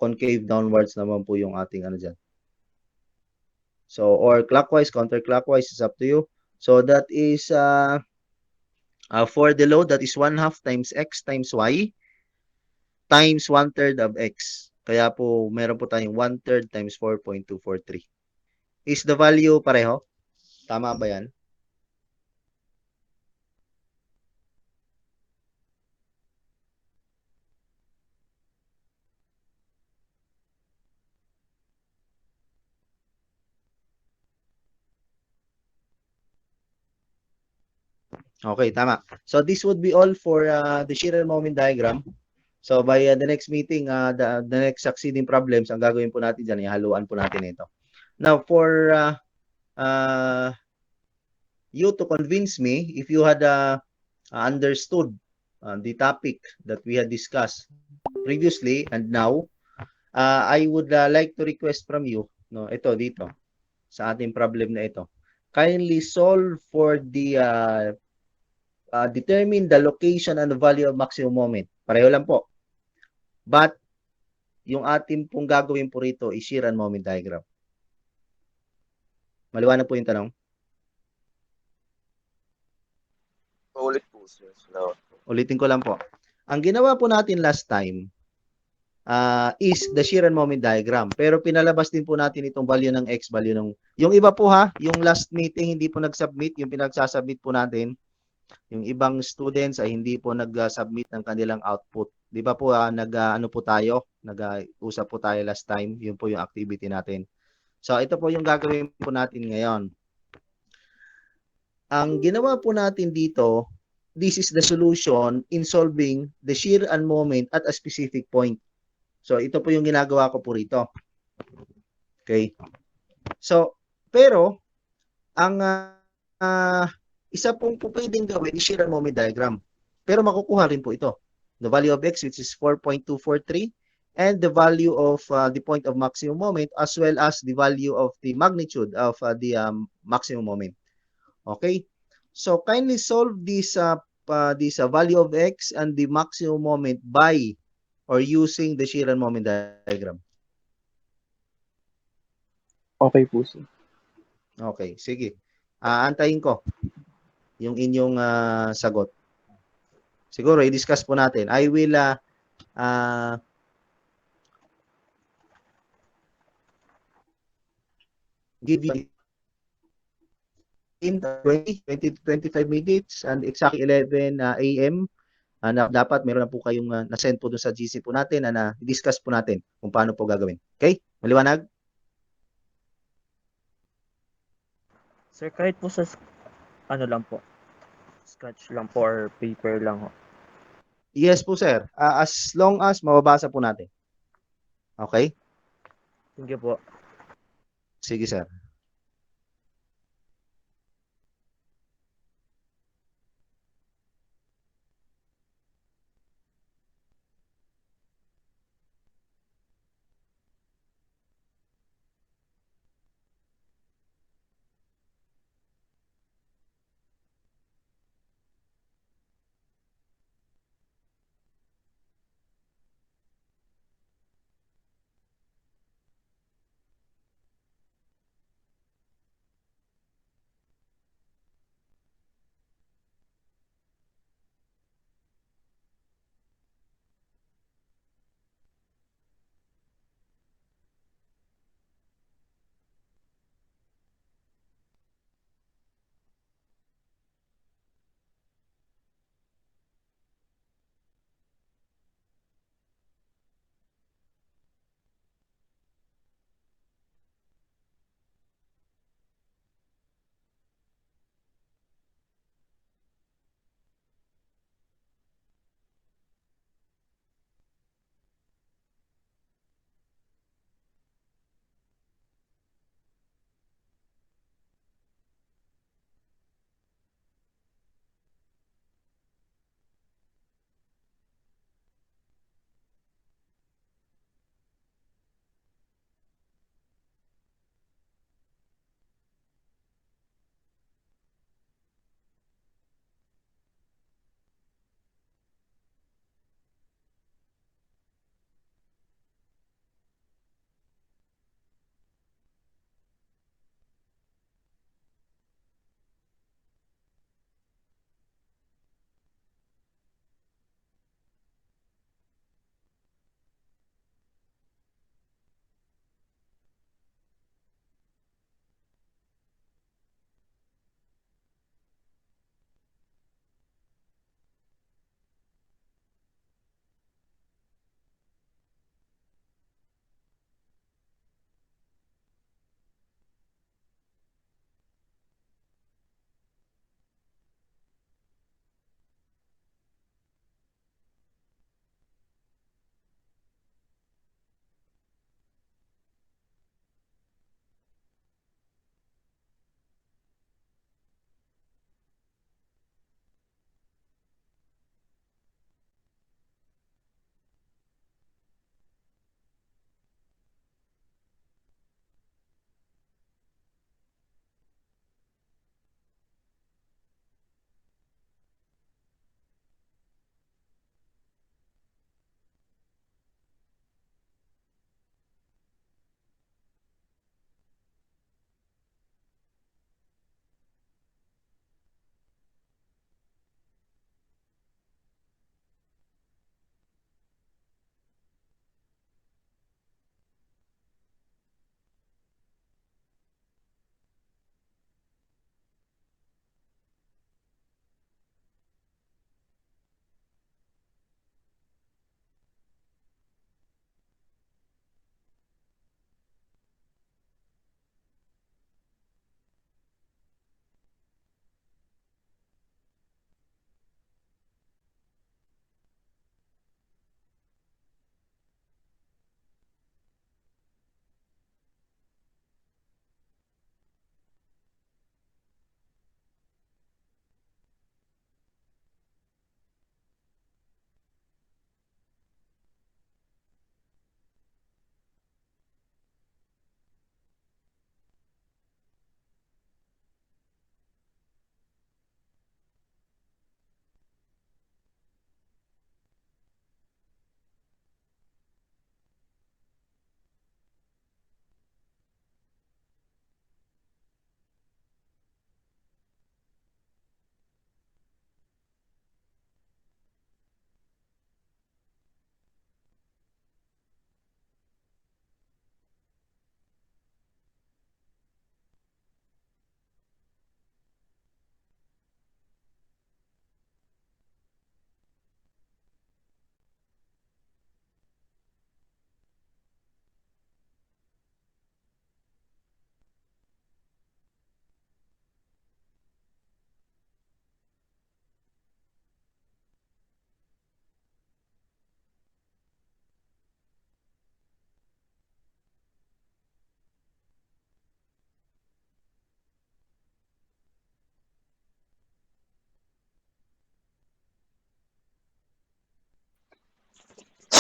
concave downwards naman po yung ating ano dyan. So, or clockwise, counterclockwise, is up to you. So that is for the load, that is 1/2 times X times Y times 1/3 of X. Kaya po meron po tayong 1/3 times 4.243. Is the value pareho? Tama ba yan? Okay, tama. So this would be all for the shear moment diagram. So by the next meeting, the next succeeding problems, ang gagawin po natin dyan, ihaluan po natin ito. Now, for you to convince me, if you had understood the topic that we had discussed previously and now, I would like to request from you, no, ito dito. sa ating problem na ito. Kindly solve for the determine the location and the value of maximum moment. Pareho lang po. But yung ating pong gagawin po rito is shear and moment diagram. Maliwanag po yung tanong? Paulit po, sir. Salamat po. Ulitin ko lang po. Ang ginawa po natin last time is the shear and moment diagram. Pero pinalabas din po natin itong value ng x, value ng... Yung iba po ha, yung last meeting hindi po nag-submit, yung pinagsasubmit po natin, yung ibang students ay hindi po nag-submit ng kanilang output. Di ba po ano po tayo, nag-usap po tayo last time, yun po yung activity natin. So ito po yung gagawin po natin ngayon. Ang ginawa po natin dito, this is the solution in solving the shear and moment at a specific point. So, ito po yung ginagawa ko po rito. Okay? So, pero, ang isa pong pwedeng gawin is shear and moment diagram. Pero makukuha rin po ito. The value of x, which is 4.243, and the value of the point of maximum moment, as well as the value of the magnitude of the maximum moment. Okay? So, kindly solve this value of x and the maximum moment by or using the shear and moment diagram. Okay po, sir. Okay, sige. Antayin ko yung inyong sagot. Siguro, i-discuss po natin. I will give you in 20 to 25 minutes and exactly 11 a.m. Na dapat meron na po kayong na-send po doon sa GC po natin na discuss po natin kung paano po gagawin. Okay? Maliwanag? Sir, kahit po sa ano lang po, sketch lang po or paper lang ho. Yes po, sir. As long as mababasa po natin. Okay? Sige po. Sige, sir.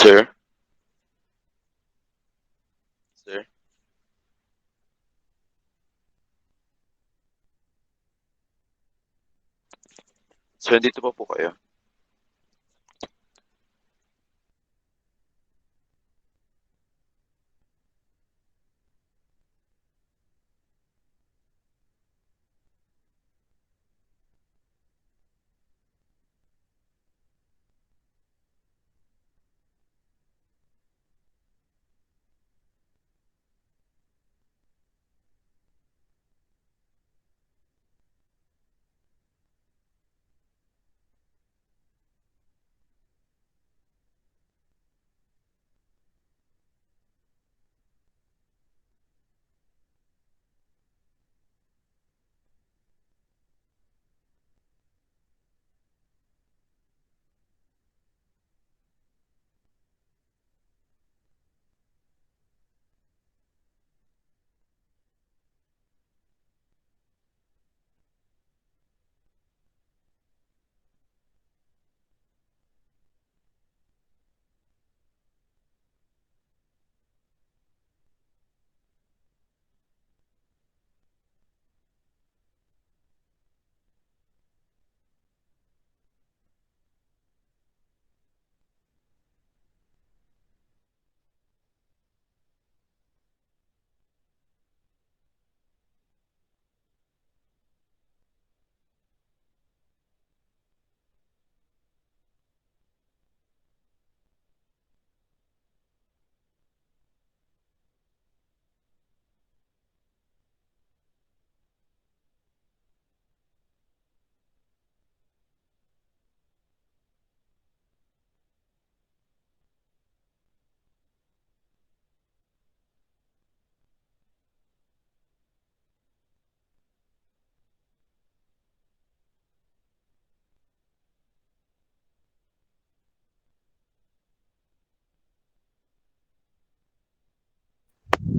Sir? Sir? Sir, dito pa po kayo.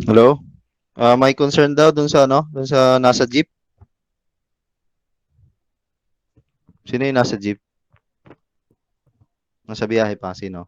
Hello? May concern daw dun sa ano, dun sa nasa jeep. Sino yung nasa jeep? Nasa biyahe pa, sino?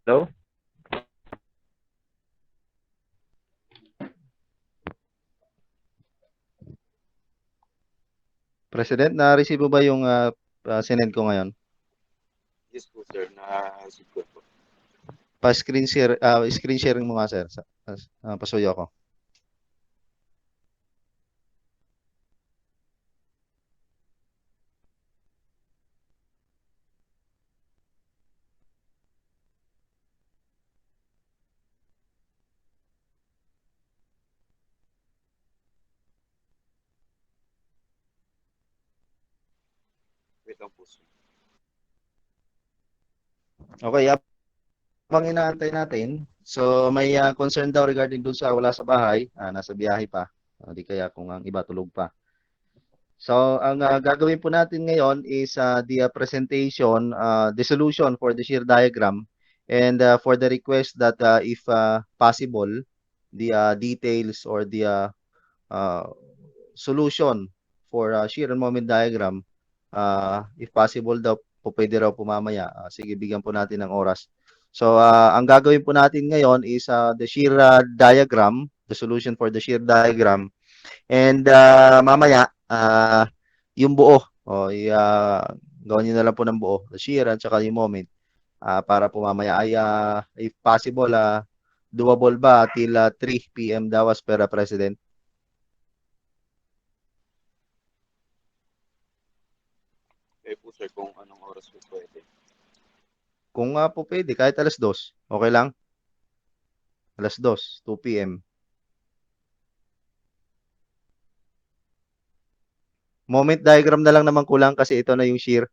Hello? President, na-receive mo ba yung sinend ko ngayon? Yes po, sir. Na-receive ko po. Pa-screen share, screen sharing mo nga, sir. Pasuyo ako. Wait lang po, sir. Okay, habang inaantay natin, so may concern daw regarding dun sa wala sa bahay, nasa biyahe pa, di kaya kung ang iba tulog pa. So, ang gagawin po natin ngayon is the presentation, the solution for the shear diagram, and for the request that if possible, the details or the solution for shear and moment diagram, if possible daw, po pwede raw po mamaya. Sige, bigyan po natin ng oras. So, ang gagawin po natin ngayon is the shear diagram, the solution for the shear diagram. And mamaya, yung buo, gawin nyo na lang po ng buo, the shear at saka yung moment, para po mamaya ay, if possible, doable ba till 3 p.m. daw as per President? Eh po, sir, kung anong oras po pwede. Kung po pwede, kahit alas 2, okay lang? Alas 2, 2 p.m. Moment diagram na lang naman kulang kasi ito na yung shear.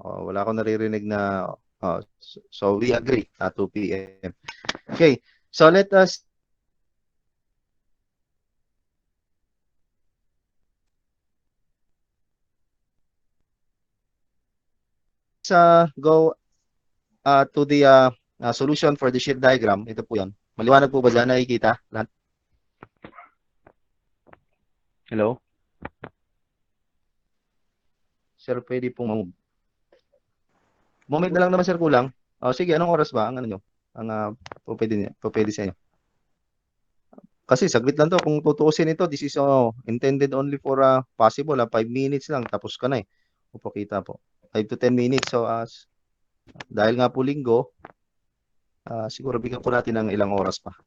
Wala akong naririnig na so we agree 2 p.m. Okay, so let us go to the solution for the shear diagram. Ito po yan. Maliwanag po ba dyan? Nakikita lahat? Hello? Sir, pwede pong mag-move. Moment na lang naman, sir, kulang. Sige, anong oras ba? Ang ano nyo? Ang pwede sa inyo. Kasi saglit lang to. Kung tutuusin ito, this is intended only for possible 5 minutes lang. Tapos ka na eh. Upakita po. 5 to 10 minutes. So, dahil nga po linggo, siguro bigyan po natin ng ilang oras pa.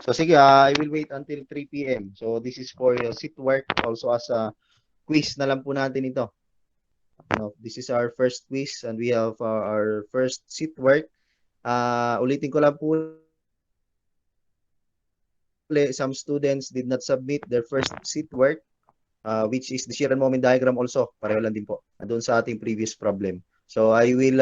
So, sige, I will wait until 3 p.m. So, this is for seat work. Also as a quiz na lang po natin ito. No, this is our first quiz and we have our first seat work. Ulitin ko lang po, some students did not submit their first seat work, which is the shear and moment diagram also. Pareho lang din po doon sa ating previous problem. So I will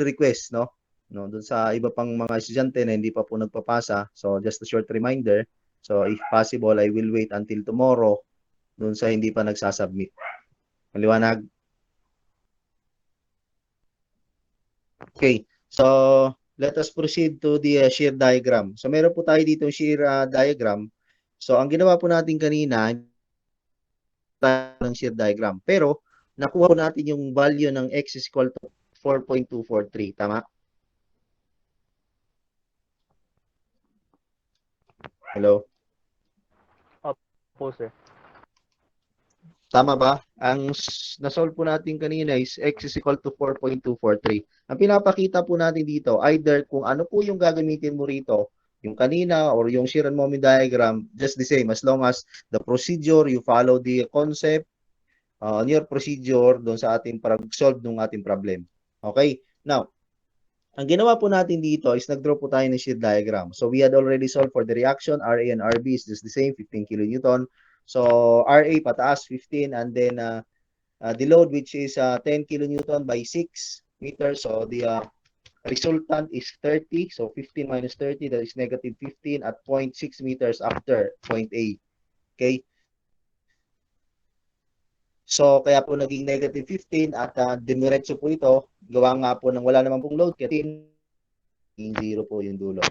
request no doon sa iba pang mga estudyante na hindi pa po nagpapasa. So just a short reminder. So if possible, I will wait until tomorrow doon sa hindi pa nagsasubmit. Maliwanag? Okay. So let us proceed to the shear diagram. So meron po tayo dito shear diagram. So ang ginawa po natin kanina ng shear diagram. Pero nakuha po natin yung value ng x is equal to 4.243. Tama? Hello? Po, sir. Tama ba? Ang na-solve po natin kanina is x is equal to 4.243. Ang pinapakita po natin dito, either kung ano po yung gagamitin mo rito, yung kanina or yung shear and moment diagram, just the same. As long as the procedure, you follow the concept on your procedure doon sa ating pag-solve ng ating problem. Okay? Now, ang ginawa po natin dito is nag-draw po tayo ng shear diagram. So, we had already solved for the reaction. RA and RB is just the same, 15 kilonewton. So, RA pataas, 15, and then the load which is 10 kilonewton by 6 meters. So, the resultant is 30. So, 15 minus 30, that is negative 15 at 0.6 meters after point A. Okay? So, kaya po naging negative 15 at dimiretso po ito. Gawa nga po ng wala naman pong load. Kaya magiging 0 po yung dulo.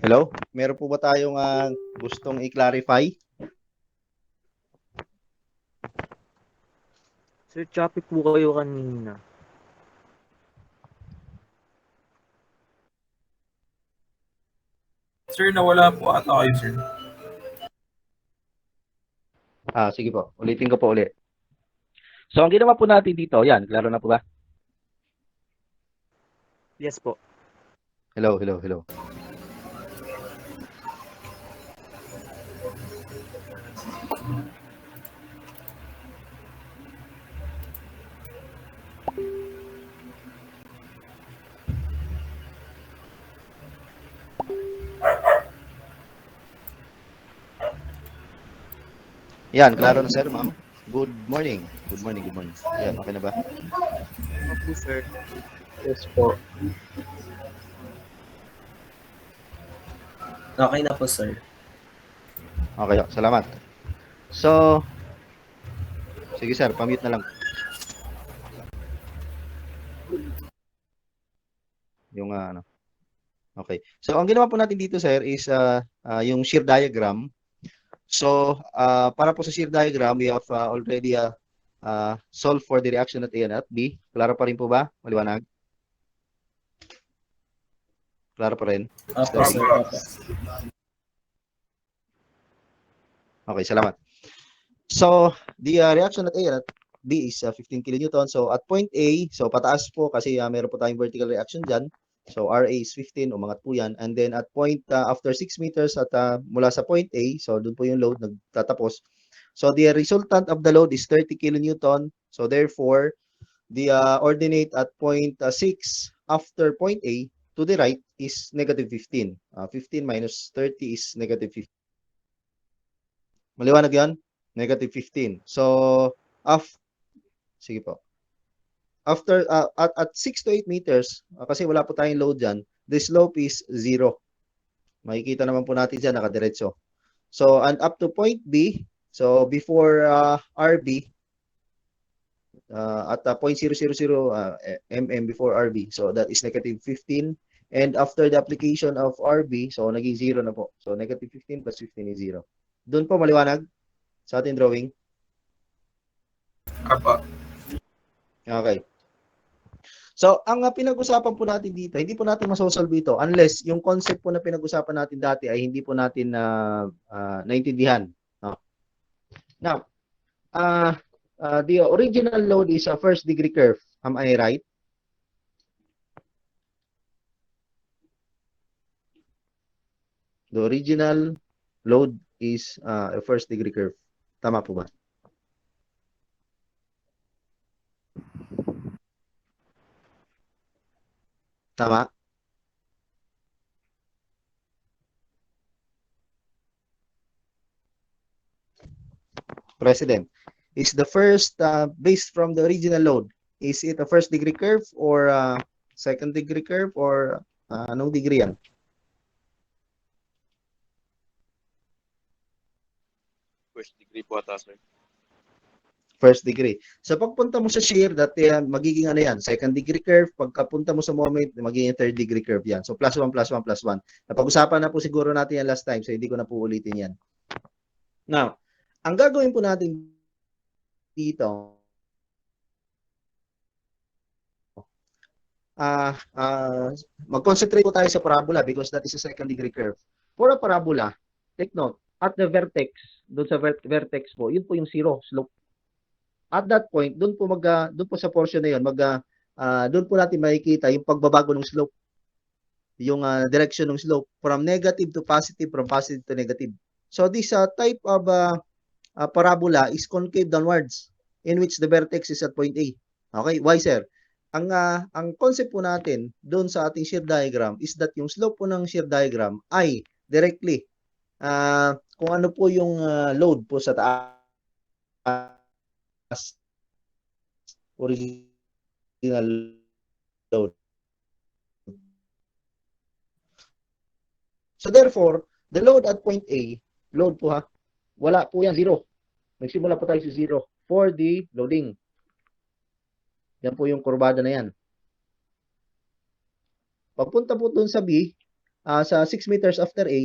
Hello? Meron po ba tayong gustong i-clarify? Sir, choppy po kayo kanina. Sir, nawala po ata kayo, sir. Sige po. Ulitin ko po ulit. So, ang ginawa po natin dito, yan, klaro na po ba? Yes po. Hello, hello, hello. Yan, klaro na sir, ma'am. Good morning. Good morning, good morning. Yan, okay na ba? Opo, sir. Yes po. Okay na po, sir. Okay, salamat. So, sige sir, pamute na lang. Yung ano. Okay. So, ang ginawa po natin dito sir is yung shear diagram. So, para po sa shear diagram, we have already solved for the reaction at A and at B. Klaro pa rin po ba? Maliwanag? Klaro pa rin? Opo, sir. Okay, salamat. So, the reaction at A and at B is 15 kilonewton. So, at point A, so pataas po kasi meron po tayong vertical reaction dyan. So, RA is 15, umangat po yan. And then at point, after 6 meters at mula sa point A, so doon po yung load nagtatapos. So, the resultant of the load is 30 kilonewton. So, therefore, the ordinate at point 6 after point A to the right is negative 15. 15 minus 30 is negative 15. Maliwanag yan? Negative 15. So, sige po. After, at 6 to 8 meters, kasi wala po tayong load dyan, the slope is 0. Makikita naman po natin dyan, nakadiretso. So, and up to point B, so before RB, at 0.000 mm before RB, so that is negative 15. And after the application of RB, so naging 0 na po. So, negative 15 plus 15 is 0. Doon po maliwanag sa ating drawing. Apa. Okay. So, ang pinag-usapan po natin dito, hindi po natin masosolve ito unless yung concept po na pinag-usapan natin dati ay hindi po natin naintindihan. No? Now, the original load is a first degree curve. Am I right? The original load is a first degree curve. Tama po ba? Tama? President, is the first based from the original load, is it a first degree curve or second degree curve or anong degree yan? First degree po ata, sir. First degree. So pagpunta mo sa shear, magiging ano yan, second degree curve. Pagkapunta mo sa moment, magiging third degree curve yan. So plus 1, plus 1, plus 1. Napag-usapan na po siguro natin yan last time, so hindi ko na po ulitin yan. Now, ang gagawin po natin dito, mag-concentrate po tayo sa parabola because that is a second degree curve. For a parabola, take note, at the vertex, doon sa vertex po, yun po yung zero slope. At that point, doon po sa portion na yun, doon po natin makikita yung pagbabago ng slope. Yung direction ng slope from negative to positive, from positive to negative. So this type of parabola is concave downwards in which the vertex is at point A. Okay? Why, sir? Ang concept po natin doon sa ating shear diagram is that yung slope po ng shear diagram ay directly kung ano po yung load po sa taas, original load. So therefore, the load at point A, load po ha, wala po yan, zero. Nagsimula po tayo sa zero for the loading. Yan po yung kurbada na yan. Pagpunta po dun sa B, sa 6 meters after A,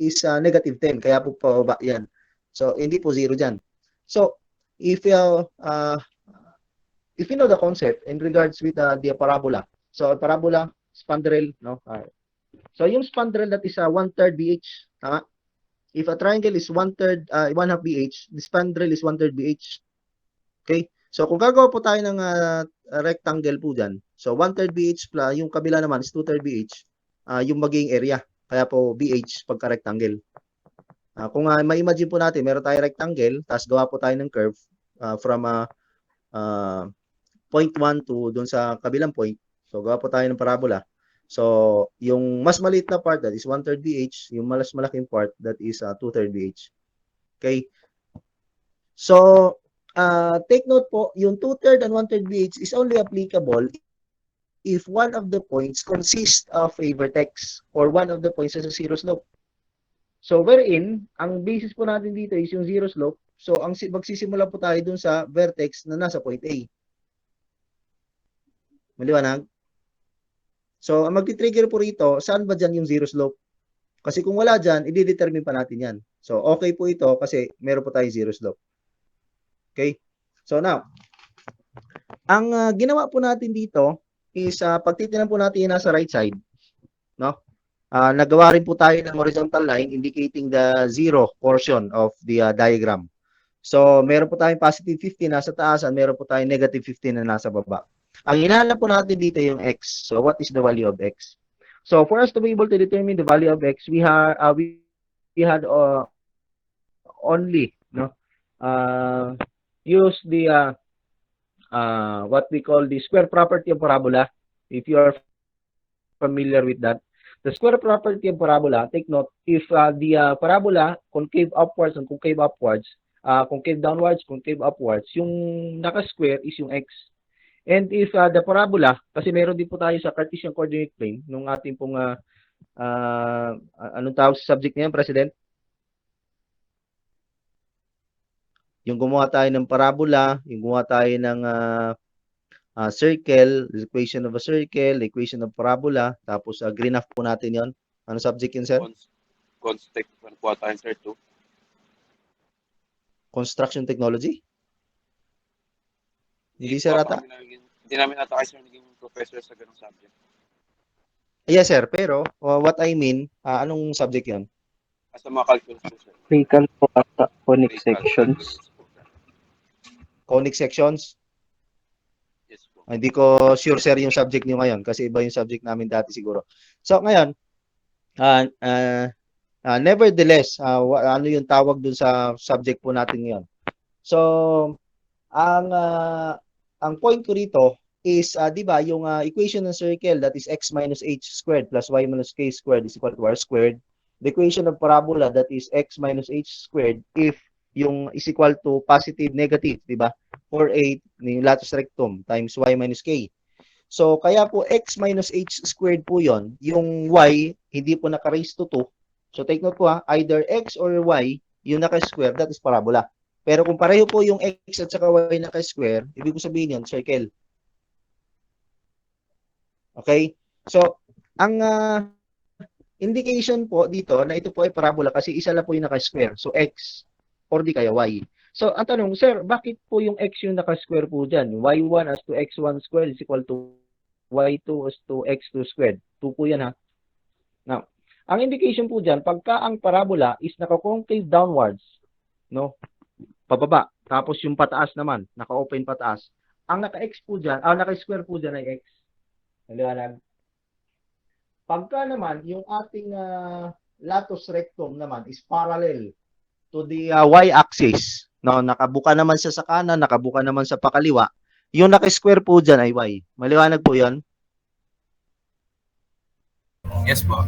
is negative 10. Kaya po pababa yan. So, hindi po zero dyan. So, if you know the concept in regards with the parabola. So, parabola, spandrel, no? So, yung spandrel that is 1/3 BH. Tama? If a triangle is 1/3, 1/2 BH, the spandrel is 1/3 BH. Okay? So, kung gagawa po tayo ng rectangle po dyan, so 1/3 BH plus, yung kabila naman is 2/3 BH, yung magiging area. Kaya po BH pagka-rectangle. Kung ma-imagine po natin, meron tayong rectangle, tapos gawa po tayo ng curve from point 1 to dun sa kabilang point. So, gawa po tayo ng parabola. So, yung mas maliit na part, that is 1/3 BH. Yung mas malaking part, that is 2/3 BH. Okay? So, take note po, yung 2/3 and 1/3 BH is only applicable if one of the points consists of a vertex or one of the points has a zero slope. So, wherein, ang basis po natin dito is yung zero slope. So, magsisimula po tayo dun sa vertex na nasa point A. Maliwanag? So, ang magti-trigger po rito, saan ba dyan yung zero slope? Kasi kung wala dyan, i-determine pa natin yan. So, okay po ito kasi meron po tayo zero slope. Okay? So, now, ang ginawa po natin dito is, pagtitingnan po natin yung nasa right side, no? Nagawa rin po tayo ng horizontal line indicating the zero portion of the diagram. So, meron po tayong positive 15 nasa taas at meron po tayong negative 15 na nasa baba. Ang hinahanap po natin dito yung x. So, what is the value of x? So, for us to be able to determine the value of x, we had only use the what we call the square property of parabola. If you are familiar with that, the square property of parabola, take note, if the parabola concave upwards and concave upwards, concave downwards, concave upwards, yung naka-square is yung x. And if the parabola, kasi meron din po tayo sa Cartesian coordinate plane, nung ating pong, anong tawag sa subject niyan, President? Yung gumawa tayo ng parabola, yung gumawa tayo ng circle, the equation of a circle, the equation of parabola, tapos graph po natin yon. Ano subject yun, sir? Construction po tayo, sir, 2. Construction technology? Hindi, sir, ata? Hindi namin ata kayo, sir, naging professor sa ganung subject. Yes, sir. Pero, what I mean, anong subject yun? As mga calculus po, sir. Frequent po ata, conic sections. Conic sections? Yes po. Hindi ko sure, sir, yung subject nyo ngayon kasi iba yung subject namin dati siguro. So, ngayon, nevertheless, ano yung tawag dun sa subject po natin ngayon? So, ang point ko rito is, di ba, yung equation ng circle that is x minus h squared plus y minus k squared is equal to r squared. The equation of parabola that is x minus h squared if yung is equal to positive, negative, di ba? 4/8 yung latus rectum times y minus k. So, kaya po x minus h squared po yon. Yung y, hindi po naka-raise to 2. So, take note po ha, either x or y, yung naka-square, that is parabola. Pero kung pareho po yung x at saka y naka-square, ibig ko sabihin yun, circle. Okay? So, ang indication po dito na ito po ay parabola kasi isa lang po yung naka-square. So, x or di kaya y. So, ang tanong, sir, bakit po yung x yung naka-square po dyan? y1 as to x1 squared is equal to y2 as to x2 squared. 2 po yan ha. Now, ang indication po dyan, pagka ang parabola is naka-concave downwards, no? Pababa. Tapos yung pataas naman, naka-open pataas. Ang naka-x po dyan, naka-square po dyan ay x. Naliwanag? Pagka naman, yung ating latus rectum naman is parallel to the y-axis. No, nakabuka naman siya sa kanan, nakabuka naman sa pakaliwa. Yung naka-square po dyan ay y. Maliwanag po yun? Yes po.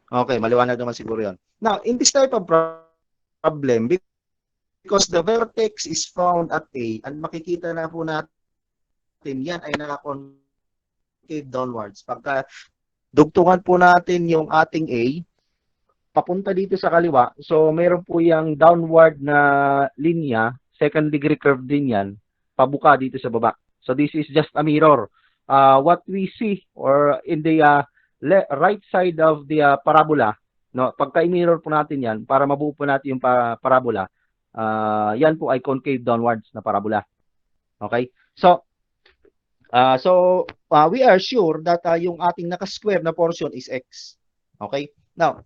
Okay, maliwanag naman siguro yun. Now, in this type of problem, because the vertex is found at A, and makikita na po natin yan ay naka-concave downwards. Pagka dugtungan po natin yung ating A, papunta dito sa kaliwa, so meron po yung downward na linya, second degree curve din yan, pabuka dito sa baba. So this is just a mirror. What we see or in the right side of the parabola, no, pagka i-mirror po natin yan, para mabuo po natin yung parabola, yan po ay concave downwards na parabola. Okay? So, we are sure that yung ating naka-square na portion is x. Okay? Now,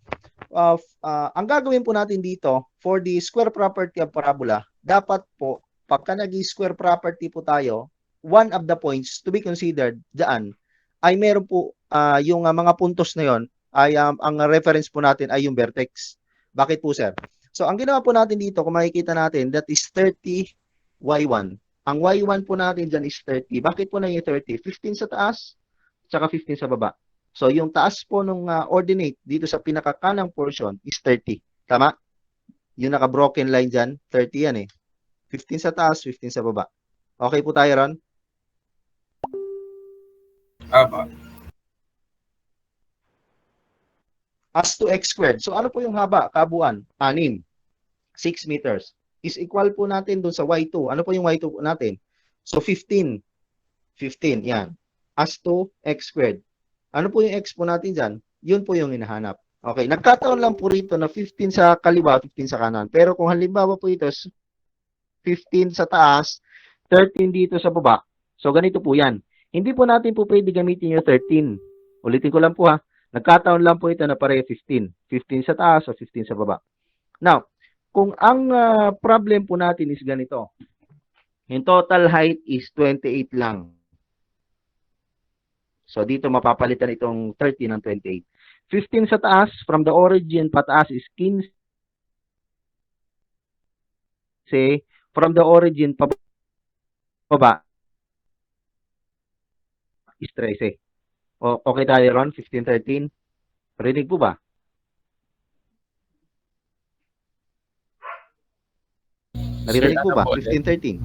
ang gagawin po natin dito, for the square property of parabola, dapat po, pagka nag-square property po tayo, one of the points to be considered dyan, ay meron po yung mga puntos na yon ay ang reference po natin ay yung vertex. Bakit po, sir? So, ang ginawa po natin dito, kung makikita natin, that is 30 y1. Ang y1 po natin dyan is 30. Bakit po na yung 30? 15 sa taas, tsaka 15 sa baba. So, yung taas po ng ordinate dito sa pinakakanang portion is 30. Tama? Yung naka-broken line dyan, 30 yan eh. 15 sa taas, 15 sa baba. Okay po tayo, Ron? Apa. As to x squared. So, ano po yung haba? Kabuuan? 6. 6 meters. Is equal po natin dun sa y2. Ano po yung y2 po natin? So, 15. 15, yan. As to x squared. Ano po yung x po natin dyan? Yun po yung hinahanap. Okay, nagkataon lang po rito na 15 sa kaliwa, 15 sa kanan. Pero kung halimbawa po ito, 15 sa taas, 13 dito sa baba. So, ganito po yan. Hindi po natin po pwede gamitin yung 13. Ulitin ko lang po ha. Nagkataon lang po ito na pareho 15. 15 sa taas o 15 sa baba. Now, kung ang problem po natin is ganito. Yung total height is 28 lang. So, dito mapapalitan itong 30 ng 28. 15 sa taas, from the origin pataas is 15. From the origin pababa is 13. Okay tayo ron, 15, 13. Rinig po ba? Naririnig po ba? 15, 13.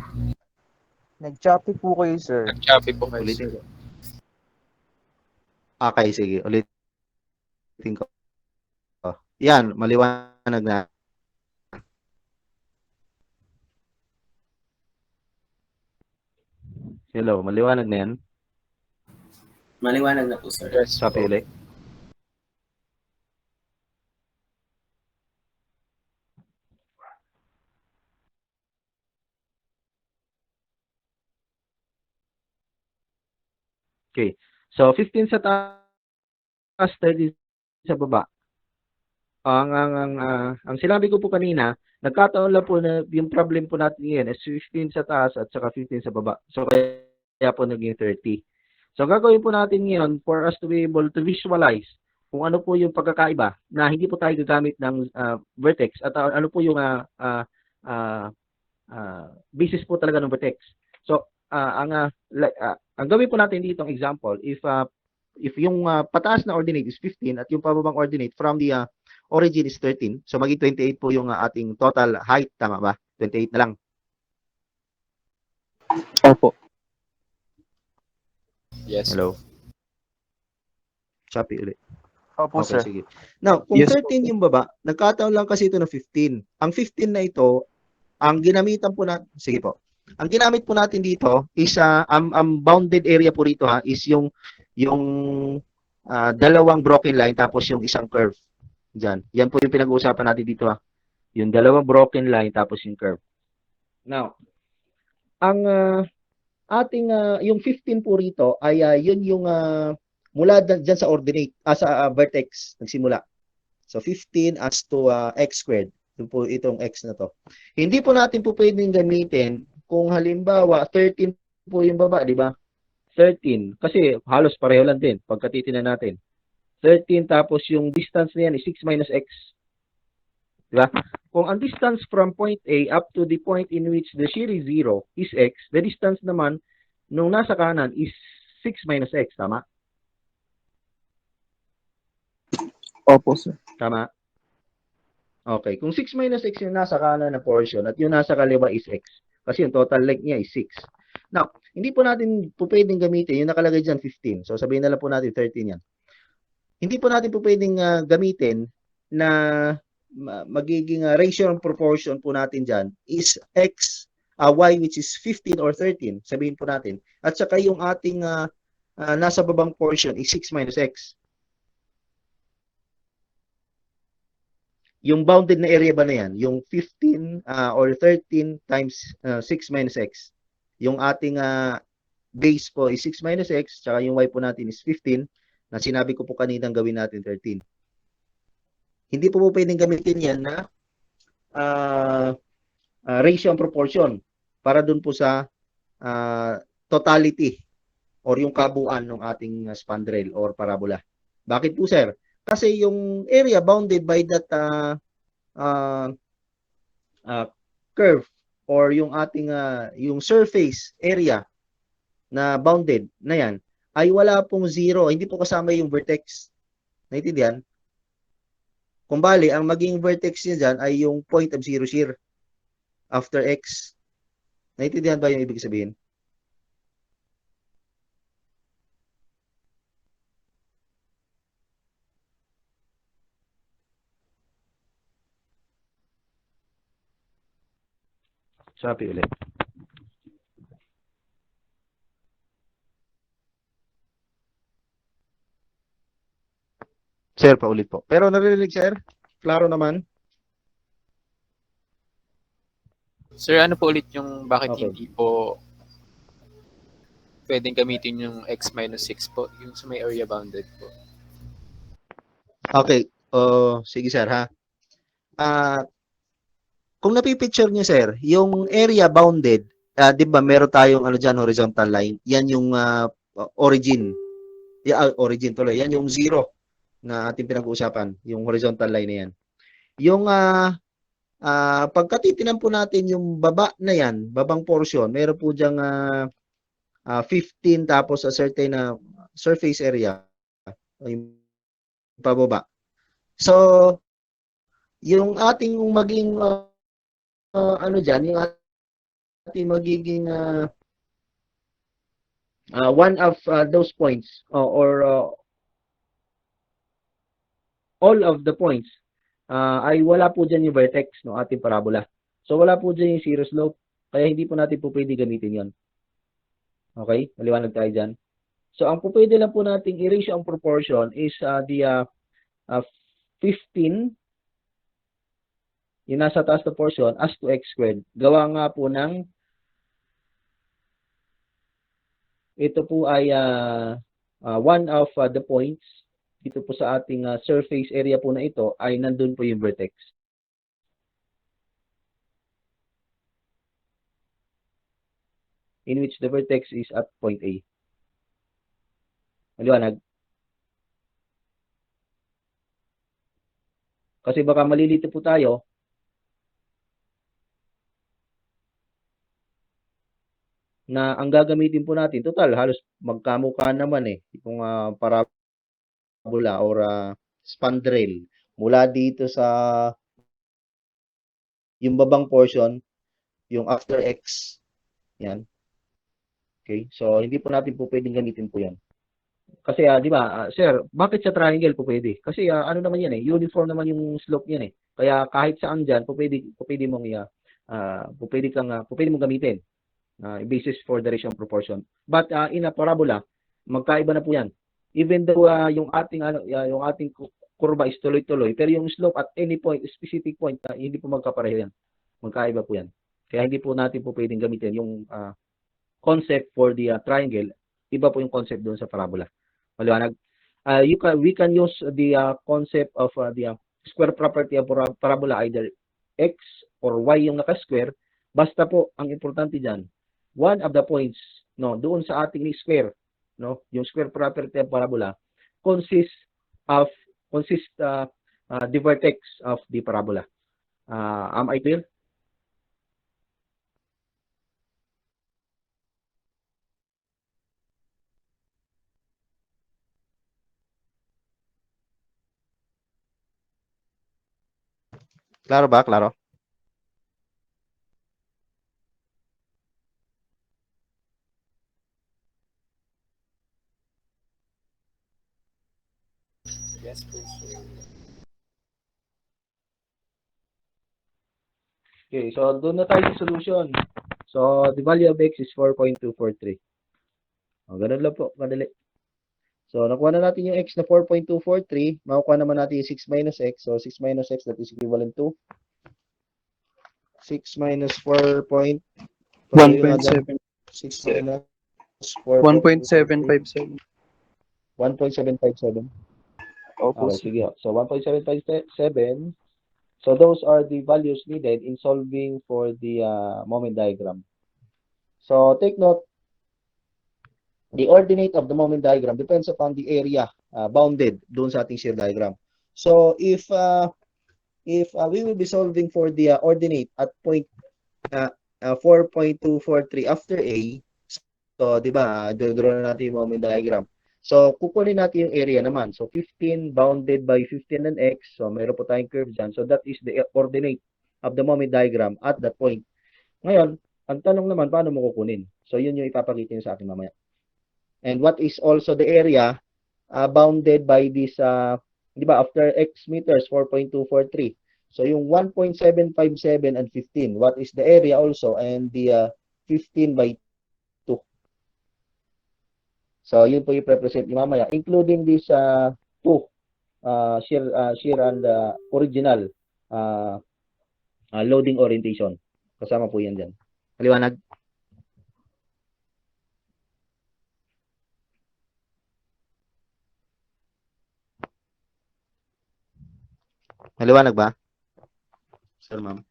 Nag-choppy po kayo, sir. Nag-choppy po kayo. Ulitin ko. Okay, sige. Ulitin ko. Yan, maliwanag na. Hello, maliwanag na yan. Maliwanag na po, sir. Copy ulit. Okay. So 15 sa taas, 30 sa baba. Ang sinabi ko po kanina, nagkataon lang po na yung problem po natin ngayon is 15 sa taas at saka 15 sa baba. So kaya po naging 30. So gagawin po natin ngayon for us to be able to visualize kung ano po yung pagkakaiba na hindi po tayo gagamit ng vertex at ano po yung basis po talaga ng vertex. So ang gawin po natin dito ang example, if yung pataas na ordinate is 15 at yung pababang ordinate from the origin is 13. So maging 28 po yung ating total height, tama ba? 28 na lang. Opo. Yes. Hello. Choppy ulit. Opo, Okay, sige. Now, kung Yes, 13 yung baba, nagkataon lang kasi ito na 15. Ang 15 na ito, ang ginamitan po natin, sige po. Ang ginamit po natin dito is ang bounded area po rito is yung dalawang broken line tapos yung isang curve. Diyan. Yan po yung pinag-uusapan natin dito Yung dalawang broken line tapos yung curve. Now, ang ating yung 15 po rito ay yun yung mula dyan sa ordinate, sa vertex nagsimula. So 15 as to x squared. Yun po itong x na to. Hindi po natin po pwedeng gamitin kung halimbawa 13 po yung baba, di ba? 13 kasi halos pareho lang din pagka titingnan natin. 13 tapos yung distance na yan is 6 minus x. Di ba? Kung ang distance from point A up to the point in which the shear is 0 is x, the distance naman nung nasa kanan is 6 minus x, tama? Opo, sir. Tama? Okay. Kung 6 minus x yung nasa kanan na portion at yung nasa kaliwa is x. Kasi yung total length niya is 6. Now, hindi po natin po pwedeng gamitin. Yung nakalagay dyan, 15. So, sabihin na lang po natin 13 yan. Hindi po natin po pwedeng gamitin na magiging ratio ng proportion po natin dyan is x, y which is 15 or 13. Sabihin po natin. At saka yung ating nasa babang portion is 6 minus x. Yung bounded na area ba na yan? Yung 15 or 13 times 6 minus x. Yung ating base po is 6 minus x, tsaka yung y po natin is 15, na sinabi ko po kaninang gawin natin 13. Hindi po pwedeng gamitin yan na ratio and proportion para dun po sa totality or yung kabuuan ng ating spandrel or parabola. Bakit po, sir? Kasi yung area bounded by that curve or yung ating yung surface area na bounded na yan ay wala pong zero, hindi po kasama yung vertex. Naintindihan? Kung bali, ang maging vertex niya dyan ay yung point of zero shear after x. Naintindihan ba yung ibig sabihin? Choppy ulit. Sir, paulit po. Pero naririnig, sir? Klaro naman? Sir, ano po ulit yung bakit Okay. hindi po pwedeng gamitin yung x minus 6 po, yung sa may area bounded po? Okay. Sige, sir, ha? Kung napipicture niyo, sir, yung area bounded, di ba meron tayong dyan, horizontal line. Yan yung origin. Origin tuloy. Yan yung zero na ating pinag-uusapan. Yung horizontal line na yan. Yung pagkatitinan po natin yung baba na yan, babang portion, meron po dyang 15 tapos a certain surface area. Yung pababa. So, yung ating maging dyan, yung ating magiging one of those points or all of the points ay wala po dyan yung vertex ng ating parabola. So, wala po dyan yung zero slope. Kaya hindi po natin po pwede gamitin yon. Okay? Maliwanag tayo dyan. So, ang po pwede lang po nating i-ratio ang proportion is the 15 yung nasa taas na portion as to x squared. Gawa nga po ng ito po ay one of the points dito po sa ating surface area po na ito ay nandun po yung vertex. In which the vertex is at point A. Maliwanag? Kasi baka malilito po tayo na ang gagamitin po natin, total, halos magkamukha naman kung parabola or spandrel mula dito sa yung babang portion, yung after x, yan. Okay? So, hindi po natin po pwedeng gamitin po yan. Kasi, di ba, sir, bakit sa triangle po pwede? Kasi, ano naman yan uniform naman yung slope yan Kaya kahit saan dyan, po pwede mong, po pwede mong gamitin. Basis for direction proportion. But, in a parabola, magkaiba na po yan. Even though, yung ating kurba is tuloy-tuloy, pero yung slope at any point, specific point, hindi po magkapareho yan. Magkaiba po yan. Kaya hindi po natin po pwedeng gamitin yung concept for the triangle. Iba po yung concept doon sa parabola. Maliwanag. We can use the concept of the square property of parabola, either x or y yung naka-square. Basta po, ang importante dyan, one of the points, doon sa ating square, yung square property of parabola, consists the vertex of the parabola. Am I clear? Klaro ba? Klaro? Yes po, sir. Okay, so doon na tayo sa solution. So, the value of x is 4.243. Ganun lang po, madali. So, nakuha na natin yung x na 4.243. Makukuha naman natin yung 6 minus x. So, 6 minus x, that is equivalent to 6 minus 4. 1.7. 6 minus 4. 1.757. 1.757. Opo. Okay, sige. So, 1.757. So, those are the values needed in solving for the moment diagram. So, take note, the ordinate of the moment diagram depends upon the area bounded doon sa ating shear diagram. So, if we will be solving for the ordinate at point 4.243 after A, so, di ba, draw na natin yung moment diagram. So, kukunin natin yung area naman. So, 15 bounded by 15 and x. So, meron po tayong curve dyan. So, that is the ordinate of the moment diagram at that point. Ngayon, ang tanong naman, paano mo kukunin? So, yun yung ipapakita nyo sa akin mamaya. And what is also the area bounded by this, di ba, after x meters, 4.243. So, yung 1.757 and 15, what is the area also? And the 15 by 2. So, yun po yung represent ni mamaya, including this 2, shear and original loading orientation. Kasama po yan dyan. Maliwanag? Maliwanag ba? Sir, ma'am.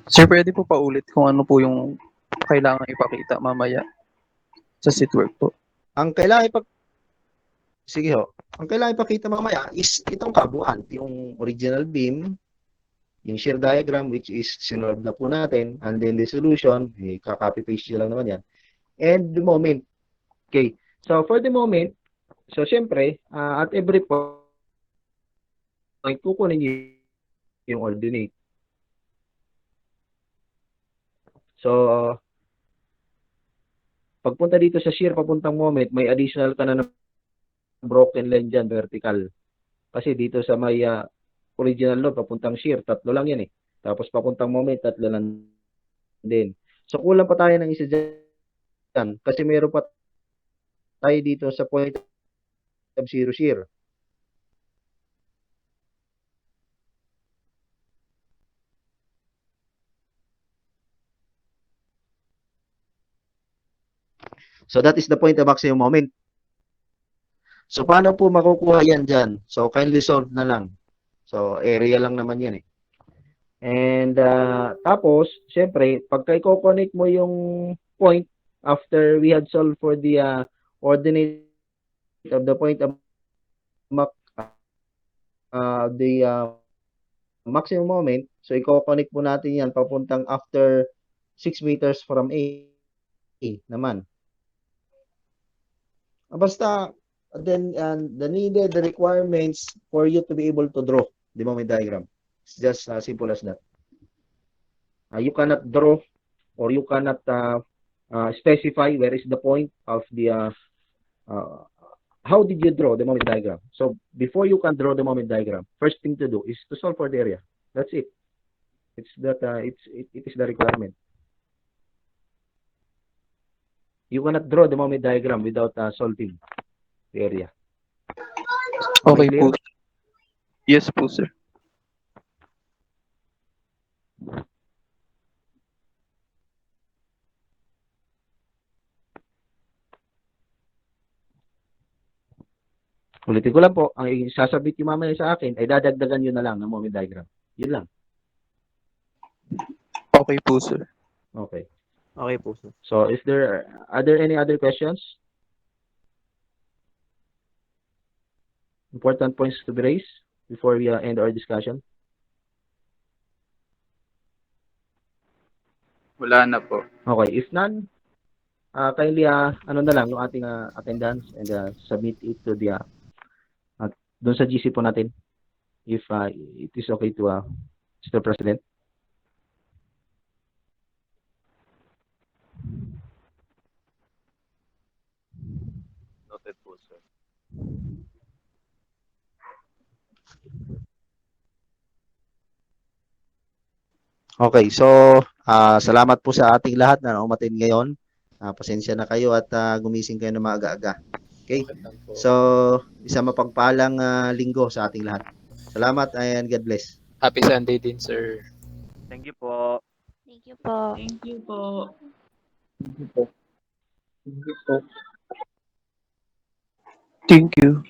Sir, pwede po paulit kung ano po yung kailangan ipakita mamaya sa seatwork po. Ang kailangan sige ho. Ang kailangan ipakita mamaya is itong kabuuan, yung original beam, yung shear diagram which is sinolve na po natin, and then the solution, kaka-copy paste lang naman yan. And the moment. Okay. So for the moment, so syempre, at every point kukunin niyo yung ordinate. So pagpunta dito sa shear papuntang moment, may additional ka na ng broken line dyan, vertical. Kasi dito sa may original load, papuntang shear, 3 lang yan Tapos papuntang moment, 3 lang din. So kulang pa tayo ng isa dyan. Kasi meron pa tayo dito sa point of zero shear. So that is the point of maximum moment. So paano po makukuha yan dyan? So kindly solve na lang. So area lang naman yan And tapos, syempre, pagka i-connect mo yung point after we had solved for the ordinate of the point of the maximum moment, so i-connect po natin yan papuntang after 6 meters from A naman. Basta, then the requirements for you to be able to draw the moment diagram. It's just simple as that. You cannot draw or you cannot specify where is the point of the how did you draw the moment diagram. So before you can draw the moment diagram, first thing to do is to solve for the area. That's it. It's that it is the requirement. You cannot draw the moment diagram without solving the area. Okay clear? po. Yes po, sir. Ulitin ko lang po, ang sasabit yung mamaya sa akin ay dadagdagan yun na lang ng moment diagram. Yun lang. Okay po, sir. Okay. Okay po, sir. So, are there any other questions? Important points to be raised before we end our discussion? Wala na po. Okay. If none, kindly, ano na lang, yung ating attendance and submit it to the, doon sa GC po natin. If it is okay to Mr. President. Noted po, sir. Okay, so salamat po sa ating lahat na umatin ngayon. Pasensya na kayo at gumising kayo ng maaga-aga. Okay? So, isang mapagpalang linggo sa ating lahat. Salamat and God bless. Happy Sunday din, sir. Thank you po. Thank you po. Thank you po. Thank you.